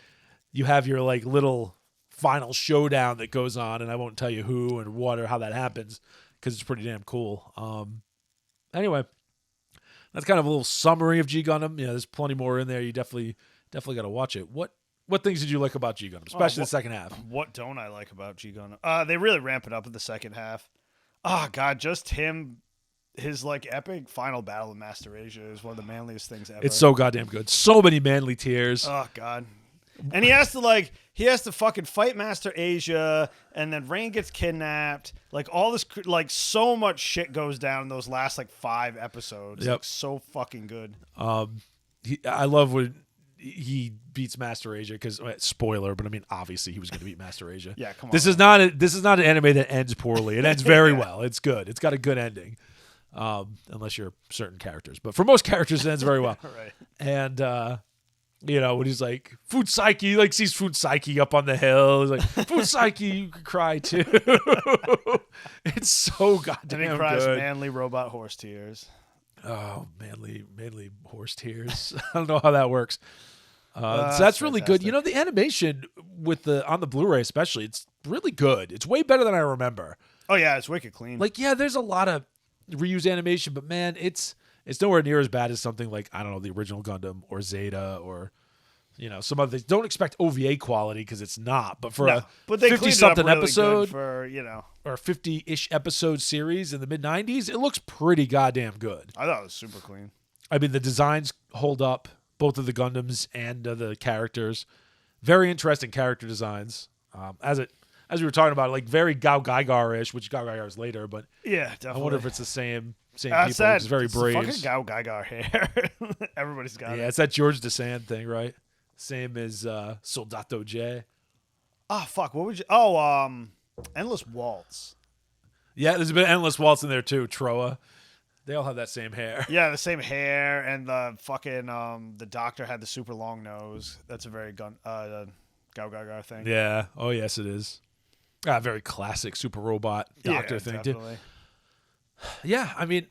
Speaker 1: you have your little final showdown that goes on, and I won't tell you who and what or how that happens because it's pretty damn cool. Anyway, that's kind of a little summary of G Gundam. There's plenty more in there. You definitely got to watch it. What things did you like about G Gundam, especially the second half?
Speaker 2: What don't I like about G Gundam? They really ramp it up in the second half. Oh god, just him. His epic final battle with Master Asia is one of the manliest things ever.
Speaker 1: It's so goddamn good. So many manly tears.
Speaker 2: Oh god. And he has to he has to fucking fight Master Asia, and then Rain gets kidnapped. Like all this, like so much shit goes down in those last like 5 episodes.
Speaker 1: Yep.
Speaker 2: Like, so fucking good.
Speaker 1: I love when he beats Master Asia because spoiler, but I mean obviously he was going to beat Master Asia.
Speaker 2: Yeah, come on.
Speaker 1: This is not an anime that ends poorly. It ends very well. It's good. It's got a good ending, unless you're certain characters. But for most characters, it ends very well.
Speaker 2: Right.
Speaker 1: And when he's like Futsaiki, he like sees Futsaiki up on the hill. He's like Futsaiki, you can cry too. It's so goddamn
Speaker 2: And he cries
Speaker 1: good.
Speaker 2: manly robot horse tears.
Speaker 1: Oh, manly horse tears. I don't know how that works. So that's
Speaker 2: That's
Speaker 1: really good.
Speaker 2: fantastic.
Speaker 1: You know, the animation on the Blu-ray especially, it's really good. It's way better than I remember.
Speaker 2: Oh yeah, it's wicked clean.
Speaker 1: Like, yeah, there's a lot of reused animation, but man, it's nowhere near as bad as something like, I don't know, the original Gundam or Zeta or some other things. Don't expect OVA quality because it's not. But for a
Speaker 2: but they
Speaker 1: 50-something
Speaker 2: really
Speaker 1: episode
Speaker 2: for
Speaker 1: or 50-ish episode series in the mid 90s, it looks pretty goddamn good.
Speaker 2: I thought it was super clean.
Speaker 1: I mean, the designs hold up, both of the Gundams and the characters. Very interesting character designs. As we were talking about, like very Gao Gaigar-ish, which Gao Gaigar is later, but
Speaker 2: Yeah, definitely.
Speaker 1: I wonder if it's the same people.
Speaker 2: I said,
Speaker 1: It's very
Speaker 2: it's
Speaker 1: brave.
Speaker 2: Fucking Gao Gaigar hair. Everybody's got it.
Speaker 1: Yeah, it's that George Desand thing, right? Same as Soldato J.
Speaker 2: Oh fuck! What would you? Oh, Endless Waltz.
Speaker 1: Yeah, there's a bit of Endless Waltz in there too. Troa. They all have that same hair.
Speaker 2: Yeah, the same hair, and the fucking the doctor had the super long nose. That's a very Gao Gaigar thing.
Speaker 1: Yeah. Oh yes, it is. Very classic super robot doctor thing
Speaker 2: definitely.
Speaker 1: too. Yeah, I mean,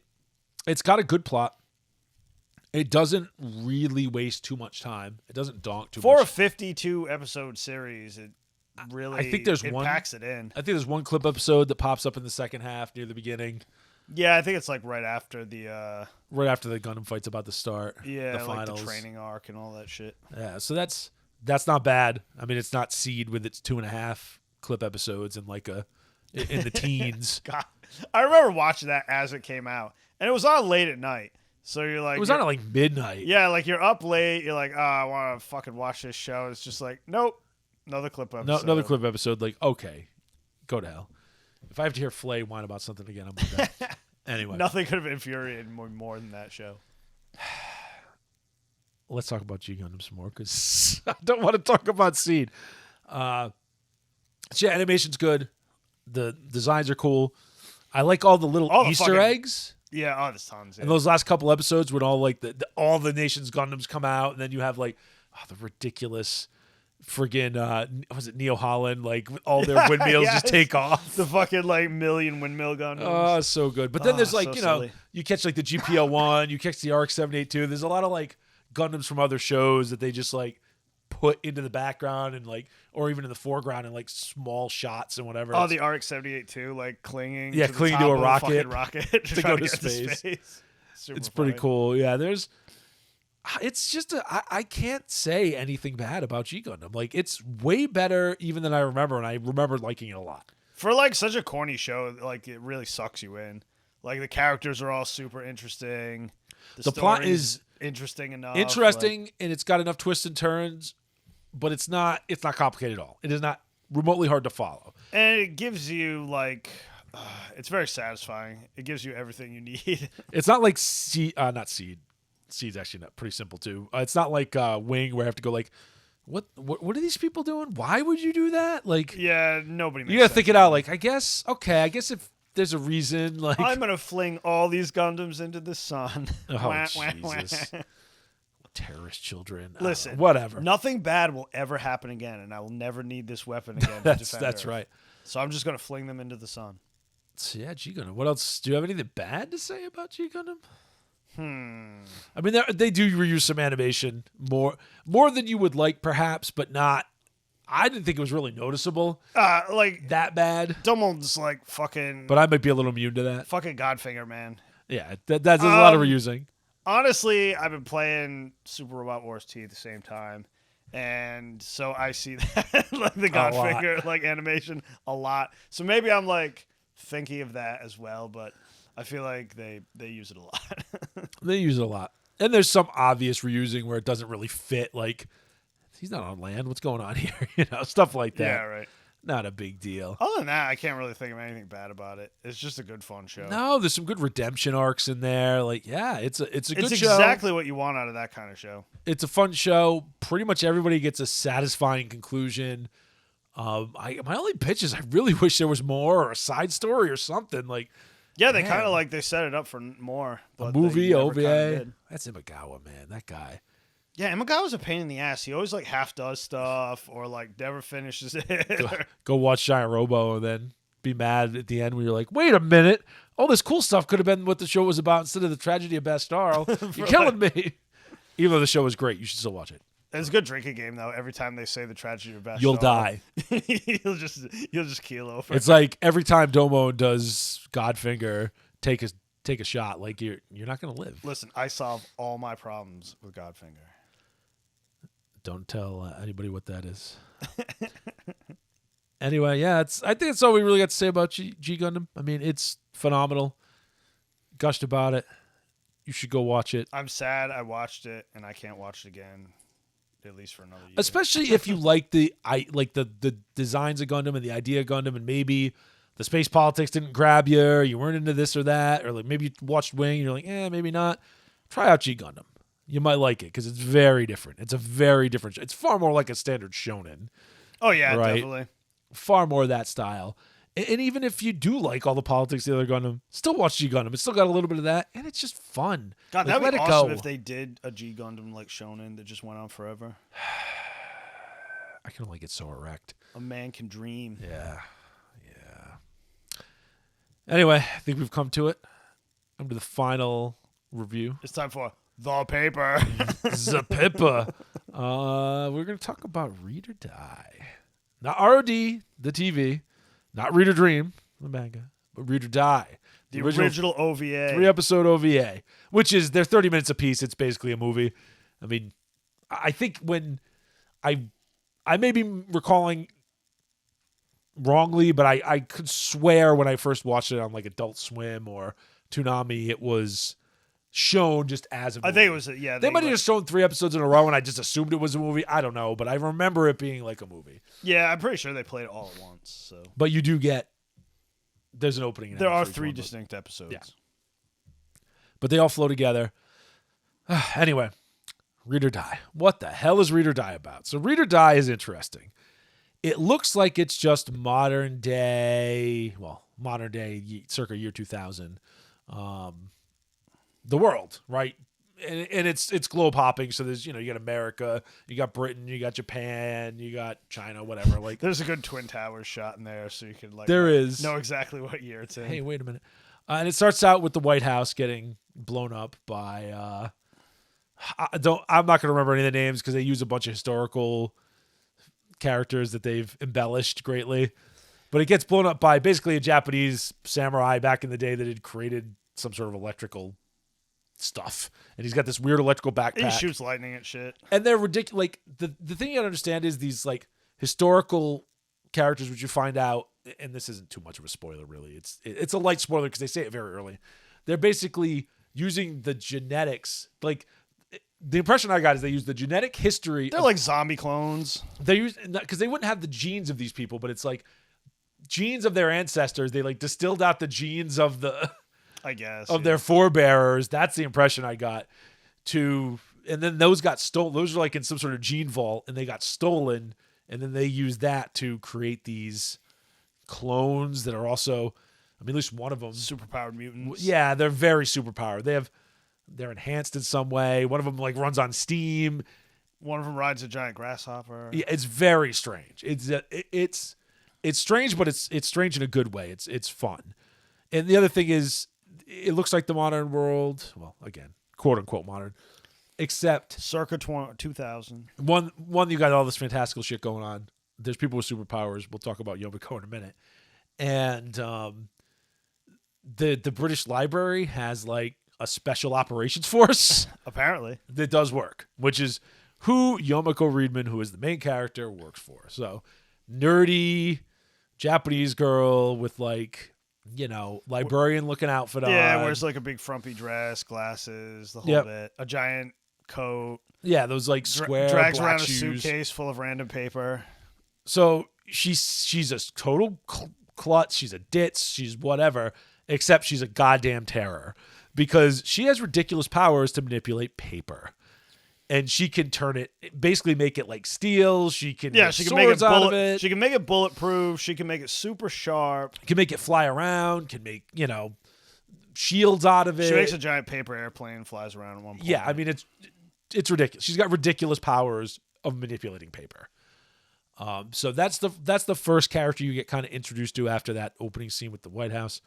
Speaker 1: it's got a good plot. It doesn't really waste too much time. It doesn't donk too
Speaker 2: For
Speaker 1: much.
Speaker 2: a 52 episode series, it really
Speaker 1: I think there's
Speaker 2: it
Speaker 1: one
Speaker 2: packs it in.
Speaker 1: I think there's one clip episode that pops up in the second half near the beginning,
Speaker 2: Yeah, I think it's like right after the
Speaker 1: right after the Gundam fight's about to start.
Speaker 2: yeah,
Speaker 1: the
Speaker 2: like
Speaker 1: finals.
Speaker 2: the training arc and all that shit.
Speaker 1: Yeah, so that's not bad. I mean, it's not Seed with its 2.5 clip episodes and like in the teens.
Speaker 2: God, I remember watching that as it came out, and it was on late at night. So you're like,
Speaker 1: It was on at like midnight.
Speaker 2: yeah, like you're up late. You're like, oh, I want to fucking watch this show. It's just like, nope, another clip episode.
Speaker 1: No, another clip episode. Like, okay, go to hell. If I have to hear Flay whine about something again, I'm done. Anyway,
Speaker 2: Nothing could have infuriated more than that show.
Speaker 1: let's talk about G Gundam some more because I don't want to talk about Seed. Yeah, animation's good. The designs are cool. I like all the little
Speaker 2: All the
Speaker 1: Easter
Speaker 2: fucking-
Speaker 1: eggs.
Speaker 2: Yeah, oh, there's tons.
Speaker 1: And those last couple episodes when all like all the nation's Gundams come out, and then you have like the ridiculous friggin' was it Neo Holland, like all their windmills
Speaker 2: Yes.
Speaker 1: just take off.
Speaker 2: The fucking like million windmill Gundams.
Speaker 1: Oh, so good. But then
Speaker 2: Oh,
Speaker 1: there's like,
Speaker 2: so
Speaker 1: you know,
Speaker 2: silly.
Speaker 1: you catch like the GPL-1, you catch the RX-782. There's a lot of like Gundams from other shows that they just like put into the background and like, or even in the foreground in like small shots and whatever.
Speaker 2: Oh,
Speaker 1: It's-
Speaker 2: the RX-78 too, like clinging.
Speaker 1: Yeah,
Speaker 2: to the
Speaker 1: clinging
Speaker 2: top
Speaker 1: to a
Speaker 2: of the
Speaker 1: rocket
Speaker 2: fucking rocket
Speaker 1: to
Speaker 2: try
Speaker 1: go to
Speaker 2: get
Speaker 1: space.
Speaker 2: Super
Speaker 1: it's pretty
Speaker 2: funny.
Speaker 1: cool. Yeah, it's just I can't say anything bad about G Gundam. Like, it's way better even than I remember, and I remember liking it a lot.
Speaker 2: For like such a corny show, like it really sucks you in. Like the characters are all super interesting.
Speaker 1: The plot
Speaker 2: story's
Speaker 1: is
Speaker 2: interesting enough.
Speaker 1: Interesting, and it's got enough twists and turns, but it's not complicated at all. It is not remotely hard to follow.
Speaker 2: and it gives you like, it's very satisfying. It gives you everything you need.
Speaker 1: It's not like not Seed. Seed's actually not pretty simple too. It's not like Wing where I have to go like, what are these people doing? Why would you do that? Like,
Speaker 2: Yeah, nobody. Makes
Speaker 1: you gotta
Speaker 2: sense
Speaker 1: think it
Speaker 2: of
Speaker 1: out. Like, I guess if there's a reason, like,
Speaker 2: I'm gonna fling all these Gundams into the sun.
Speaker 1: oh
Speaker 2: Wah, wah, wah.
Speaker 1: Jesus, terrorist children.
Speaker 2: Listen,
Speaker 1: whatever.
Speaker 2: Nothing bad will ever happen again, and I will never need this weapon again.
Speaker 1: that's
Speaker 2: to defend
Speaker 1: that's
Speaker 2: Earth.
Speaker 1: right.
Speaker 2: So I'm just gonna fling them into the sun.
Speaker 1: So yeah, G Gundam. What else? Do you have anything bad to say about G Gundam? I mean, they do reuse some animation more than you would like, perhaps, but not. I didn't think it was really noticeable
Speaker 2: Like
Speaker 1: that bad,
Speaker 2: Dummel's like fucking,
Speaker 1: but I might be a little immune to that.
Speaker 2: fucking Godfinger, man.
Speaker 1: Yeah, that's a lot of reusing.
Speaker 2: Honestly, I've been playing Super Robot Wars 2 at the same time, and so I see that like the
Speaker 1: lot.
Speaker 2: Godfinger like animation a lot. So maybe I'm like thinking of that as well, but I feel like they use it a lot.
Speaker 1: They use it a lot, and there's some obvious reusing where it doesn't really fit. Like, He's not on land. What's going on here? Stuff like that.
Speaker 2: Yeah, right.
Speaker 1: Not a big deal.
Speaker 2: Other than that, I can't really think of anything bad about it. It's just a good, fun show.
Speaker 1: No, there's some good redemption arcs in there. Like, yeah, it's a good show.
Speaker 2: It's exactly what you want out of that kind of show.
Speaker 1: It's a fun show. Pretty much everybody gets a satisfying conclusion. My only pitch is I really wish there was more or a side story or something. Like,
Speaker 2: yeah, they kind of like they set it up for more. But
Speaker 1: a movie,
Speaker 2: never
Speaker 1: OVA.
Speaker 2: kinda did.
Speaker 1: That's Imagawa, man. That guy.
Speaker 2: Yeah, Imagawa's a pain in the ass. He always like half does stuff or like never finishes it.
Speaker 1: Go watch Giant Robo and then be mad at the end when you're like, wait a minute. All this cool stuff could have been what the show was about instead of the tragedy of Bastarl. You're killing me. Even though the show is great, you should still watch it.
Speaker 2: It's a good drinking game though. Every time they say the tragedy of Bastarl,
Speaker 1: You'll die.
Speaker 2: you'll just keel over.
Speaker 1: It's like every time Domo does Godfinger, take a shot. Like you're not gonna live.
Speaker 2: Listen, I solve all my problems with Godfinger.
Speaker 1: Don't tell anybody what that is. Anyway, yeah, I think that's all we really got to say about G Gundam. I mean, it's phenomenal. Gushed about it. You should go watch it.
Speaker 2: I'm sad I watched it and I can't watch it again, at least for another year.
Speaker 1: Especially if you like the designs of Gundam and the idea of Gundam, and maybe the space politics didn't grab you, or you weren't into this or that, or like maybe you watched Wing and you're like, maybe not. Try out G Gundam. You might like it because it's very different. It's a very different. It's far more like a standard shonen.
Speaker 2: Oh yeah,
Speaker 1: right?
Speaker 2: definitely.
Speaker 1: Far more of that style. And even if you do like all the politics of the other Gundam, still watch G Gundam. It's still got a little bit of that, and it's just fun.
Speaker 2: God,
Speaker 1: like,
Speaker 2: that'd be
Speaker 1: let
Speaker 2: awesome
Speaker 1: go.
Speaker 2: if they did a G Gundam like shonen that just went on forever.
Speaker 1: I can only get so erect.
Speaker 2: A man can dream.
Speaker 1: Yeah. Anyway, I think we've come to it. Come to the final review.
Speaker 2: It's time for the paper.
Speaker 1: The paper. We're going to talk about Read or Die. Not ROD, the TV. Not Read or Dream, the manga. But Read or Die.
Speaker 2: The original OVA.
Speaker 1: 3-episode OVA. Which is, they're 30 minutes apiece. It's basically a movie. I mean, I think when I may be recalling wrongly, but I could swear when I first watched it on like Adult Swim or Toonami, it was shown just as a movie.
Speaker 2: I think it was, yeah.
Speaker 1: They might have just shown 3 episodes in a row and I just assumed it was a movie. I don't know, but I remember it being like a movie.
Speaker 2: Yeah, I'm pretty sure they played it all at once. So,
Speaker 1: but you do get, there's an opening.
Speaker 2: There are 3 distinct episodes.
Speaker 1: Yeah. But they all flow together. Anyway, Read or Die. What the hell is Read or Die about? So Read or Die is interesting. It looks like it's just modern day, circa year 2000. The world, right? And it's globe hopping. So there's, you got America, you got Britain, you got Japan, you got China, whatever. Like
Speaker 2: there's a good Twin Towers shot in there, so you can know exactly what year it's in.
Speaker 1: Hey, wait a minute. And it starts out with the White House getting blown up by. I'm not going to remember any of the names because they use a bunch of historical characters that they've embellished greatly, but it gets blown up by basically a Japanese samurai back in the day that had created some sort of electrical stuff, and he's got this weird electrical backpack.
Speaker 2: He shoots lightning at shit,
Speaker 1: and they're ridiculous. Like the thing you gotta understand is these like historical characters, which you find out, and this isn't too much of a spoiler, really. It's a light spoiler because they say it very early. They're basically using the genetics, like. The impression I got is they use the genetic history.
Speaker 2: They're like zombie clones.
Speaker 1: They use because they wouldn't have the genes of these people, but it's like genes of their ancestors. They like distilled out the genes of their forebearers. That's the impression I got. And then those got stolen. Those are like in some sort of gene vault, and they got stolen. And then they use that to create these clones that are also, I mean, at least one of them,
Speaker 2: superpowered mutants.
Speaker 1: Yeah, they're very superpowered. They're enhanced in some way. One of them like runs on steam.
Speaker 2: One of them rides a giant grasshopper.
Speaker 1: Yeah, it's very strange. It's strange, but it's strange in a good way. It's fun. And the other thing is, it looks like the modern world. Well, again, quote unquote modern, except
Speaker 2: circa 2000.
Speaker 1: One, you got all this fantastical shit going on. There's people with superpowers. We'll talk about Yomiko in a minute. And the British Library has like a special operations force.
Speaker 2: Apparently.
Speaker 1: That does work, which is who Yomiko Reedman, who is the main character, works for. So nerdy Japanese girl with like, librarian looking outfit on.
Speaker 2: Yeah, wears like a big frumpy dress, glasses, the whole bit. A giant coat.
Speaker 1: Yeah, those like square
Speaker 2: drags
Speaker 1: black
Speaker 2: around
Speaker 1: shoes.
Speaker 2: a suitcase full of random paper.
Speaker 1: So she's a total klutz. She's a ditz. She's whatever, except she's a goddamn terror because she has ridiculous powers to manipulate paper. And she can turn it, basically make it like steel. She can make
Speaker 2: she can make it
Speaker 1: out of it.
Speaker 2: She can make it bulletproof. She can make it super sharp.
Speaker 1: Can make it fly around. Can make, shields out of it.
Speaker 2: She makes a giant paper airplane, flies around at one point.
Speaker 1: Yeah, I mean, it's ridiculous. She's got ridiculous powers of manipulating paper. So that's the first character you get kind of introduced to after that opening scene with the White House.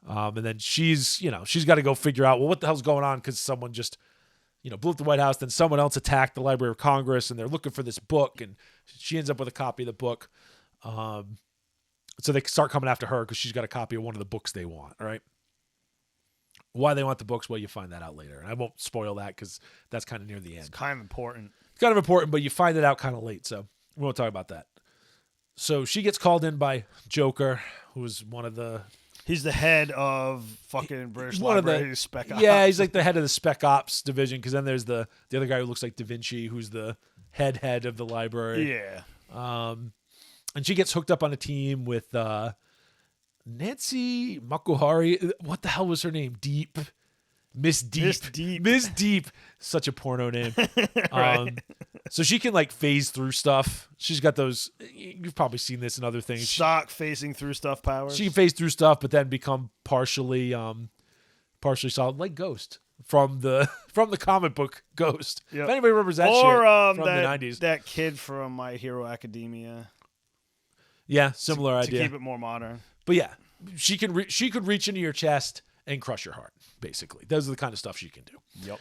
Speaker 1: And then she's got to go figure out, well, what the hell's going on? Because someone just, blew up the White House. Then someone else attacked the Library of Congress, and they're looking for this book. And she ends up with a copy of the book. So they start coming after her because she's got a copy of one of the books they want. All right. Why they want the books? Well, you find that out later. And I won't spoil that because that's kind of near the end.
Speaker 2: It's kind of important.
Speaker 1: It's kind of important, but you find it out kind of late. So we won't talk about that. So she gets called in by Joker, who's one of the...
Speaker 2: He's the head of fucking British
Speaker 1: one
Speaker 2: Library
Speaker 1: of the
Speaker 2: Spec Ops.
Speaker 1: Yeah, he's like the head of the Spec Ops division, because then there's the other guy who looks like Da Vinci, who's the head of the library.
Speaker 2: Yeah.
Speaker 1: And she gets hooked up on a team with Nancy Makuhari. What the hell was her name? Miss Deep. Such a porno name.
Speaker 2: Right.
Speaker 1: So she can like phase through stuff. She's got those. You've probably seen this in other things.
Speaker 2: Stock phasing through stuff powers.
Speaker 1: She can phase through stuff, but then become partially solid, like Ghost from the comic book Ghost.
Speaker 2: Yep.
Speaker 1: If anybody remembers that shit from the 90s.
Speaker 2: That kid from My Hero Academia.
Speaker 1: Yeah, similar idea.
Speaker 2: To keep it more modern.
Speaker 1: But yeah, she could reach into your chest and crush your heart, basically. Those are the kind of stuff she can do.
Speaker 2: Yep.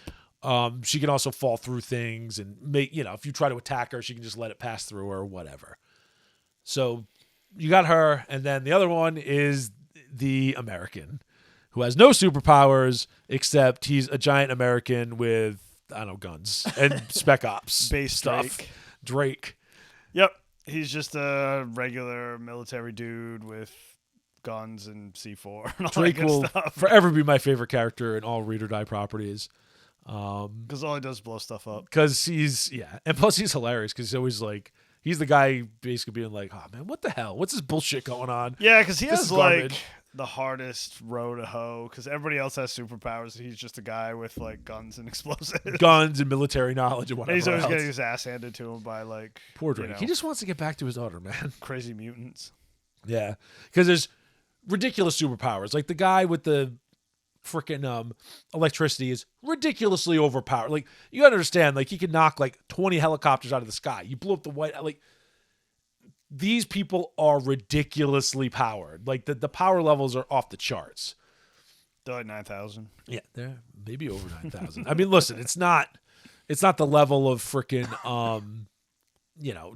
Speaker 1: She can also fall through things and make, if you try to attack her, she can just let it pass through or whatever. So you got her. And then the other one is the American who has no superpowers, except he's a giant American with, I don't know, guns and Spec Ops
Speaker 2: Base
Speaker 1: stuff. Drake.
Speaker 2: Yep. He's just a regular military dude with guns and C4 and all
Speaker 1: Drake
Speaker 2: that good
Speaker 1: will
Speaker 2: stuff.
Speaker 1: forever be my favorite character in all Read or Die properties.
Speaker 2: Because all he does is blow stuff up.
Speaker 1: Because and plus he's hilarious because he's always like, he's the guy basically being like, oh man, what the hell? What's this bullshit going on?
Speaker 2: Yeah, because he
Speaker 1: This
Speaker 2: has
Speaker 1: is
Speaker 2: like
Speaker 1: garbage.
Speaker 2: the hardest row to hoe because everybody else has superpowers. He's just a guy with like guns and explosives.
Speaker 1: Guns and military knowledge and whatever.
Speaker 2: And he's always
Speaker 1: else.
Speaker 2: getting his ass handed to him by like
Speaker 1: Poor Drake. He just wants to get back to his daughter, man.
Speaker 2: crazy mutants.
Speaker 1: Yeah, because there's ridiculous superpowers. Like the guy with the freaking electricity is ridiculously overpowered. Like you gotta understand, like he can knock like 20 helicopters out of the sky. You blew up the White. Like these people are ridiculously powered. Like the power levels are off the charts.
Speaker 2: They're like 9,000.
Speaker 1: Yeah, they're maybe over 9,000. I mean, listen, it's not the level of freaking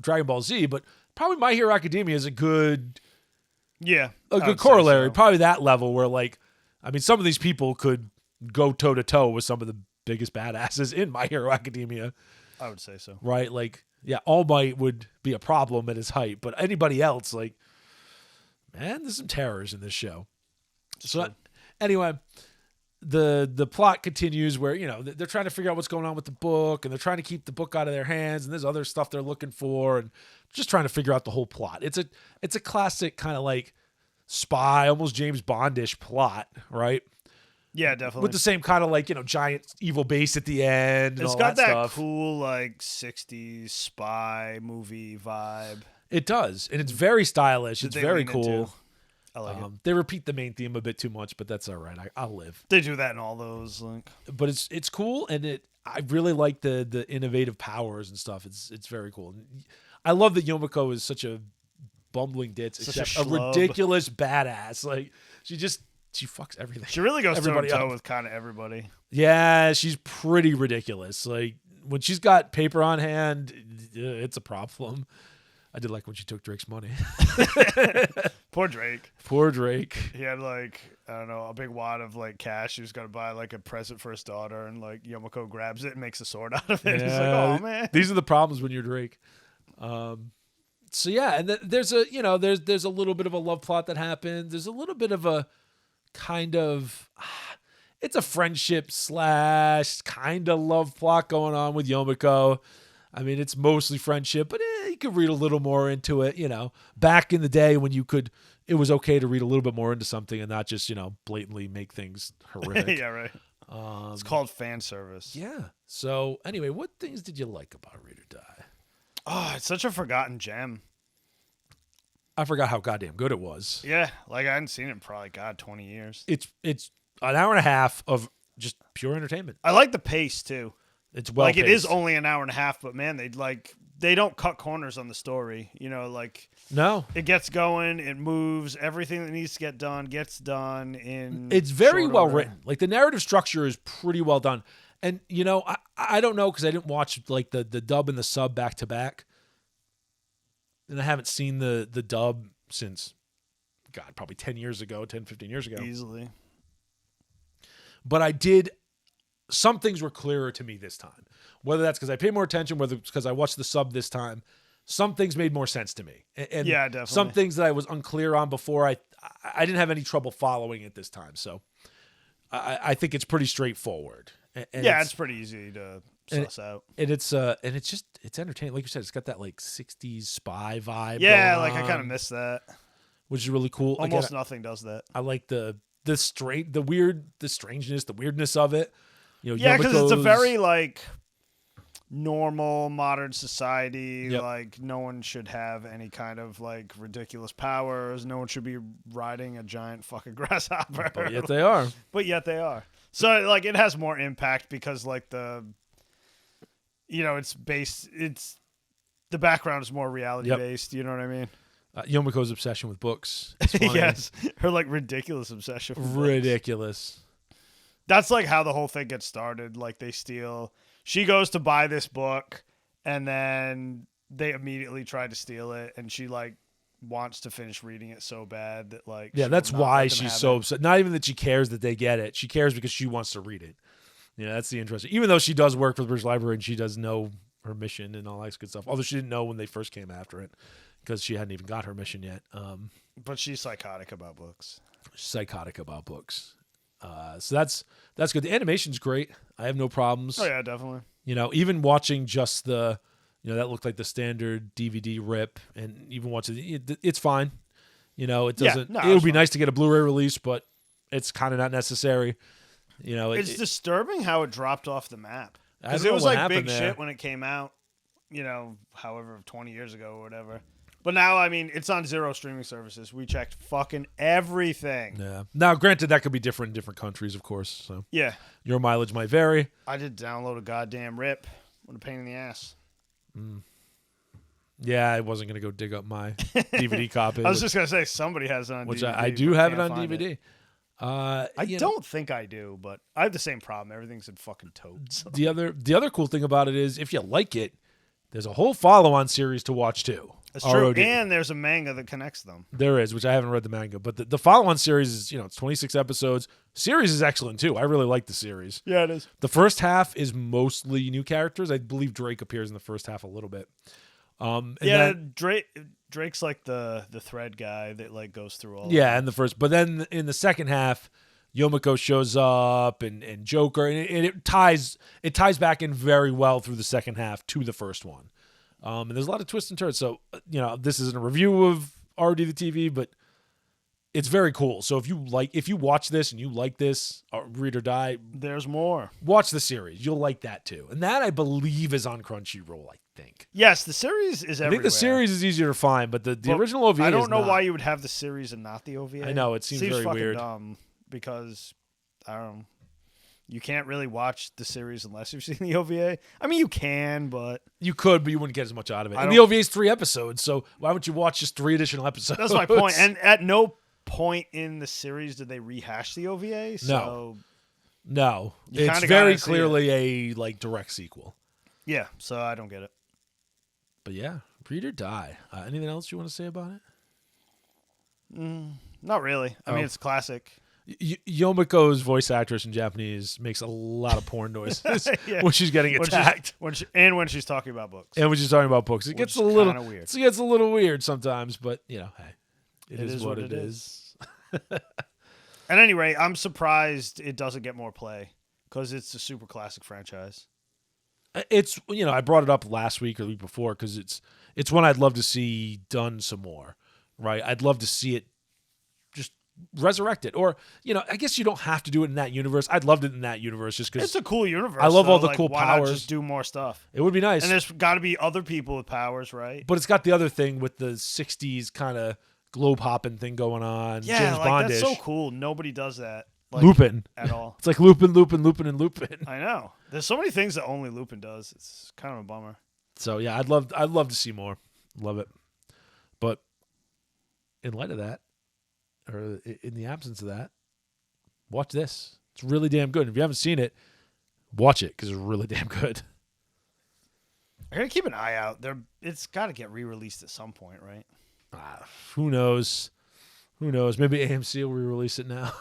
Speaker 1: Dragon Ball Z, but probably My Hero Academia is a good corollary.
Speaker 2: So.
Speaker 1: Probably that level where like, I mean, some of these people could go toe to toe with some of the biggest badasses in My Hero Academia.
Speaker 2: I would say so.
Speaker 1: Right? Like, yeah, All Might would be a problem at his height, but anybody else, like, man, there's some terrors in this show. So anyway, the plot continues where, they're trying to figure out what's going on with the book, and they're trying to keep the book out of their hands, and there's other stuff they're looking for, and just trying to figure out the whole plot. It's a classic kind of like spy, almost James Bondish plot, right?
Speaker 2: Yeah, definitely.
Speaker 1: With the same kind of like, giant evil base at the end.
Speaker 2: It's
Speaker 1: all
Speaker 2: got that
Speaker 1: stuff.
Speaker 2: cool like 60s spy movie vibe.
Speaker 1: It does, and it's very stylish. It's very cool.
Speaker 2: I like it.
Speaker 1: They repeat the main theme a bit too much, but that's all right. I'll live.
Speaker 2: They do that in all those. Like,
Speaker 1: but it's cool, and I really like the innovative powers and stuff. It's very cool. I love that Yomiko is such a bumbling ditz, except a ridiculous badass. Like she fucks everything.
Speaker 2: She really goes toe to toe
Speaker 1: up.
Speaker 2: with kind of everybody.
Speaker 1: Yeah, she's pretty ridiculous. Like when she's got paper on hand, it's a problem. I did like when she took Drake's money.
Speaker 2: Poor Drake.
Speaker 1: Poor Drake.
Speaker 2: He had like, I don't know, a big wad of like cash. He was going to buy like a present for his daughter, and like Yomiko grabs it and makes a sword out of it.
Speaker 1: Yeah,
Speaker 2: He's like, oh man.
Speaker 1: These are the problems when you're Drake. So yeah, and there's a little bit of a love plot that happens. There's a little bit of a kind of it's a friendship slash kind of love plot going on with Yomiko. I mean, it's mostly friendship, but you could read a little more into it. Back in the day when it was okay to read a little bit more into something and not just blatantly make things horrific.
Speaker 2: Yeah, right. It's called fan service.
Speaker 1: Yeah. So anyway, what things did you like about Read or Die?
Speaker 2: Oh, it's such a forgotten gem.
Speaker 1: I forgot how goddamn good it was.
Speaker 2: Yeah, like I hadn't seen it in probably 20 years.
Speaker 1: It's an hour and a half of just pure entertainment.
Speaker 2: I like the pace too.
Speaker 1: It's well
Speaker 2: like
Speaker 1: paced.
Speaker 2: it is only an hour and a half, but man, they don't cut corners on the story.
Speaker 1: No.
Speaker 2: It gets going, it moves, everything that needs to get done gets done in.
Speaker 1: It's very
Speaker 2: short
Speaker 1: well
Speaker 2: order.
Speaker 1: written. Like the narrative structure is pretty well done. And I don't know because I didn't watch like the dub and the sub back to back. And I haven't seen the dub since, God, probably 10 years ago, 10, 15 years ago.
Speaker 2: Easily.
Speaker 1: But some things were clearer to me this time. Whether that's because I paid more attention, whether it's because I watched the sub this time, some things made more sense to me. And
Speaker 2: yeah, definitely.
Speaker 1: some things that I was unclear on before, I didn't have any trouble following it this time. So I think it's pretty straightforward. And
Speaker 2: yeah, it's pretty easy to suss out.
Speaker 1: And it's entertaining. Like you said, it's got that like 60s spy vibe.
Speaker 2: Yeah,
Speaker 1: going
Speaker 2: like I
Speaker 1: on,
Speaker 2: kind of miss that.
Speaker 1: which is really cool.
Speaker 2: Almost
Speaker 1: Again,
Speaker 2: nothing does that.
Speaker 1: I like the strangeness, the weirdness of it.
Speaker 2: Yeah, because it's a
Speaker 1: Yomiko's-
Speaker 2: very like normal modern society.
Speaker 1: Yep.
Speaker 2: Like no one should have any kind of like ridiculous powers. No one should be riding a giant fucking grasshopper.
Speaker 1: But yet they are.
Speaker 2: But yet they are. So like it has more impact because like it's the background is more reality based. You know what I mean?
Speaker 1: Yomiko's obsession with books. It's funny.
Speaker 2: Yes, her like ridiculous obsession. With books.
Speaker 1: Ridiculous.
Speaker 2: That's like how the whole thing gets started. Like she goes to buy this book and then they immediately try to steal it. And she like wants to finish reading it so bad that like,
Speaker 1: Yeah,
Speaker 2: she
Speaker 1: that's
Speaker 2: will not
Speaker 1: why
Speaker 2: let them
Speaker 1: she's
Speaker 2: have
Speaker 1: so
Speaker 2: it.
Speaker 1: upset. Not even that she cares that they get it. She cares because she wants to read it. That's the interesting. Even though she does work for the British Library and she does know her mission and all that good stuff. Although she didn't know when they first came after it because she hadn't even got her mission yet.
Speaker 2: But she's psychotic about books.
Speaker 1: So that's good. The animation's great. I have no problems.
Speaker 2: Oh yeah, definitely.
Speaker 1: Even watching just the, that looked like the standard DVD rip, and even watching it's fine. It doesn't.
Speaker 2: no,
Speaker 1: it would be
Speaker 2: fine.
Speaker 1: nice to get a Blu-ray release, but it's kind of not necessary.
Speaker 2: It's disturbing how it dropped off the map.
Speaker 1: I
Speaker 2: Because
Speaker 1: don't
Speaker 2: it
Speaker 1: know
Speaker 2: was
Speaker 1: what
Speaker 2: like big
Speaker 1: happened there.
Speaker 2: shit when it came out, however 20 years ago or whatever. But now, I mean, it's on 0 streaming services. We checked fucking everything.
Speaker 1: Yeah. Now, granted, that could be different in different countries, of course. So
Speaker 2: Yeah.
Speaker 1: your mileage might vary.
Speaker 2: I did download a goddamn rip. What a pain in the ass.
Speaker 1: Yeah, I wasn't gonna go dig up my DVD copy.
Speaker 2: I was just going to say, somebody has it on
Speaker 1: which
Speaker 2: DVD.
Speaker 1: I do
Speaker 2: but
Speaker 1: have it
Speaker 2: can't
Speaker 1: on
Speaker 2: find
Speaker 1: DVD.
Speaker 2: I don't think I do, but I have the same problem. Everything's in fucking totes.
Speaker 1: The other cool thing about it is if you like it, there's a whole follow-on series to watch too.
Speaker 2: That's true.
Speaker 1: ROD.
Speaker 2: And there's a manga that connects them.
Speaker 1: There is, which I haven't read the manga, but the follow-on series is, it's 26 episodes. Series is excellent too. I really like the series.
Speaker 2: Yeah, it is.
Speaker 1: The first half is mostly new characters. I believe Drake appears in the first half a little bit. And
Speaker 2: Yeah,
Speaker 1: then-
Speaker 2: Drake's like the thread guy that like goes through all.
Speaker 1: yeah, in the first, but then in the second half, Yomiko shows up and Joker, and it ties back in very well through the second half to the first one. And there's a lot of twists and turns. So this isn't a review of RD the TV, but it's very cool. So if you watch this and you like this, Read or Die,
Speaker 2: There's more.
Speaker 1: watch the series. You'll like that too. And that I believe is on Crunchyroll. I think.
Speaker 2: Yes, the series is everywhere.
Speaker 1: I think the series is easier to find, but the original OVA.
Speaker 2: I don't
Speaker 1: is
Speaker 2: know
Speaker 1: not.
Speaker 2: why you would have the series and not the OVA.
Speaker 1: I know, it seems very
Speaker 2: fucking
Speaker 1: weird.
Speaker 2: dumb because I don't know. You can't really watch the series unless you've seen the OVA. I mean, you can, but
Speaker 1: You could, but you wouldn't get as much out of it.
Speaker 2: I
Speaker 1: And the
Speaker 2: don't-
Speaker 1: OVA is 3 episodes, so why would you watch just 3 additional episodes?
Speaker 2: that's my point. And at no point in the series did they rehash the OVA. So
Speaker 1: no,
Speaker 2: You
Speaker 1: it's
Speaker 2: kinda
Speaker 1: very
Speaker 2: gotta see
Speaker 1: clearly a direct sequel.
Speaker 2: yeah, so I don't get it.
Speaker 1: But yeah, Read or Die. Anything else you want to say about it?
Speaker 2: Not really. I
Speaker 1: Oh.
Speaker 2: mean, it's classic.
Speaker 1: Yomiko's voice actress in Japanese makes a lot of porn noises
Speaker 2: Yeah.
Speaker 1: when she's getting attacked.
Speaker 2: When she's talking about books.
Speaker 1: And when she's talking about books, it
Speaker 2: Which
Speaker 1: gets
Speaker 2: is
Speaker 1: a little
Speaker 2: kinda weird.
Speaker 1: It gets a little weird sometimes, but hey, it is
Speaker 2: is
Speaker 1: what
Speaker 2: what
Speaker 1: it
Speaker 2: it
Speaker 1: is.
Speaker 2: At any rate, I'm surprised it doesn't get more play because it's a super classic franchise.
Speaker 1: It's, I brought it up last week or the week before because it's one I'd love to see done some more, right? I'd love to see it just resurrect it. Or, I guess you don't have to do it in that universe. I'd love it in that universe just because
Speaker 2: It's a cool universe.
Speaker 1: I love all the
Speaker 2: like,
Speaker 1: cool
Speaker 2: why
Speaker 1: powers.
Speaker 2: Not just do more stuff.
Speaker 1: It would be nice.
Speaker 2: And there's got to be other people with powers, right?
Speaker 1: But it's got the other thing with the 60s kind of globe hopping thing going on.
Speaker 2: Yeah,
Speaker 1: James
Speaker 2: like
Speaker 1: Bond-ish.
Speaker 2: that's so cool. Nobody does that. Like,
Speaker 1: Lupin.
Speaker 2: At all.
Speaker 1: It's like Lupin, Lupin, Lupin, and Lupin.
Speaker 2: I know. There's so many things that only Lupin does. It's kind of a bummer.
Speaker 1: So yeah, I'd love to see more. Love it. But in light of that, or in the absence of that, watch this. It's really damn good. If you haven't seen it, watch it because it's really damn good.
Speaker 2: I gotta keep an eye out. It's got to get re-released at some point, right?
Speaker 1: Who knows? Who knows? Maybe AMC will re-release it now.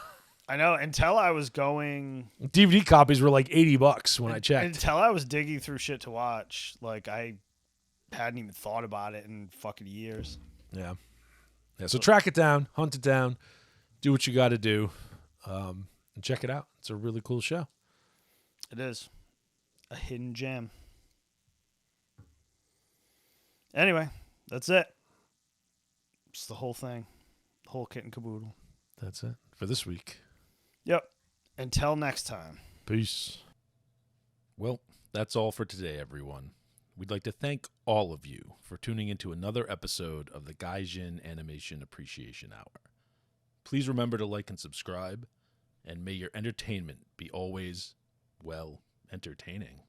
Speaker 2: I know. Until I was going,
Speaker 1: DVD copies were like $80 when I checked.
Speaker 2: Until I was digging through shit to watch, like I hadn't even thought about it in fucking years.
Speaker 1: Yeah. So track it down, hunt it down, do what you got to do, and check it out. It's a really cool show.
Speaker 2: It is a hidden gem. Anyway, that's it. It's the whole thing, the whole kit and caboodle.
Speaker 1: That's it for this week.
Speaker 2: Yep. Until next time.
Speaker 1: Peace. Well, that's all for today, everyone. We'd like to thank all of you for tuning into another episode of the Gaijin Animation Appreciation Hour. Please remember to like and subscribe, and may your entertainment be always, well, entertaining.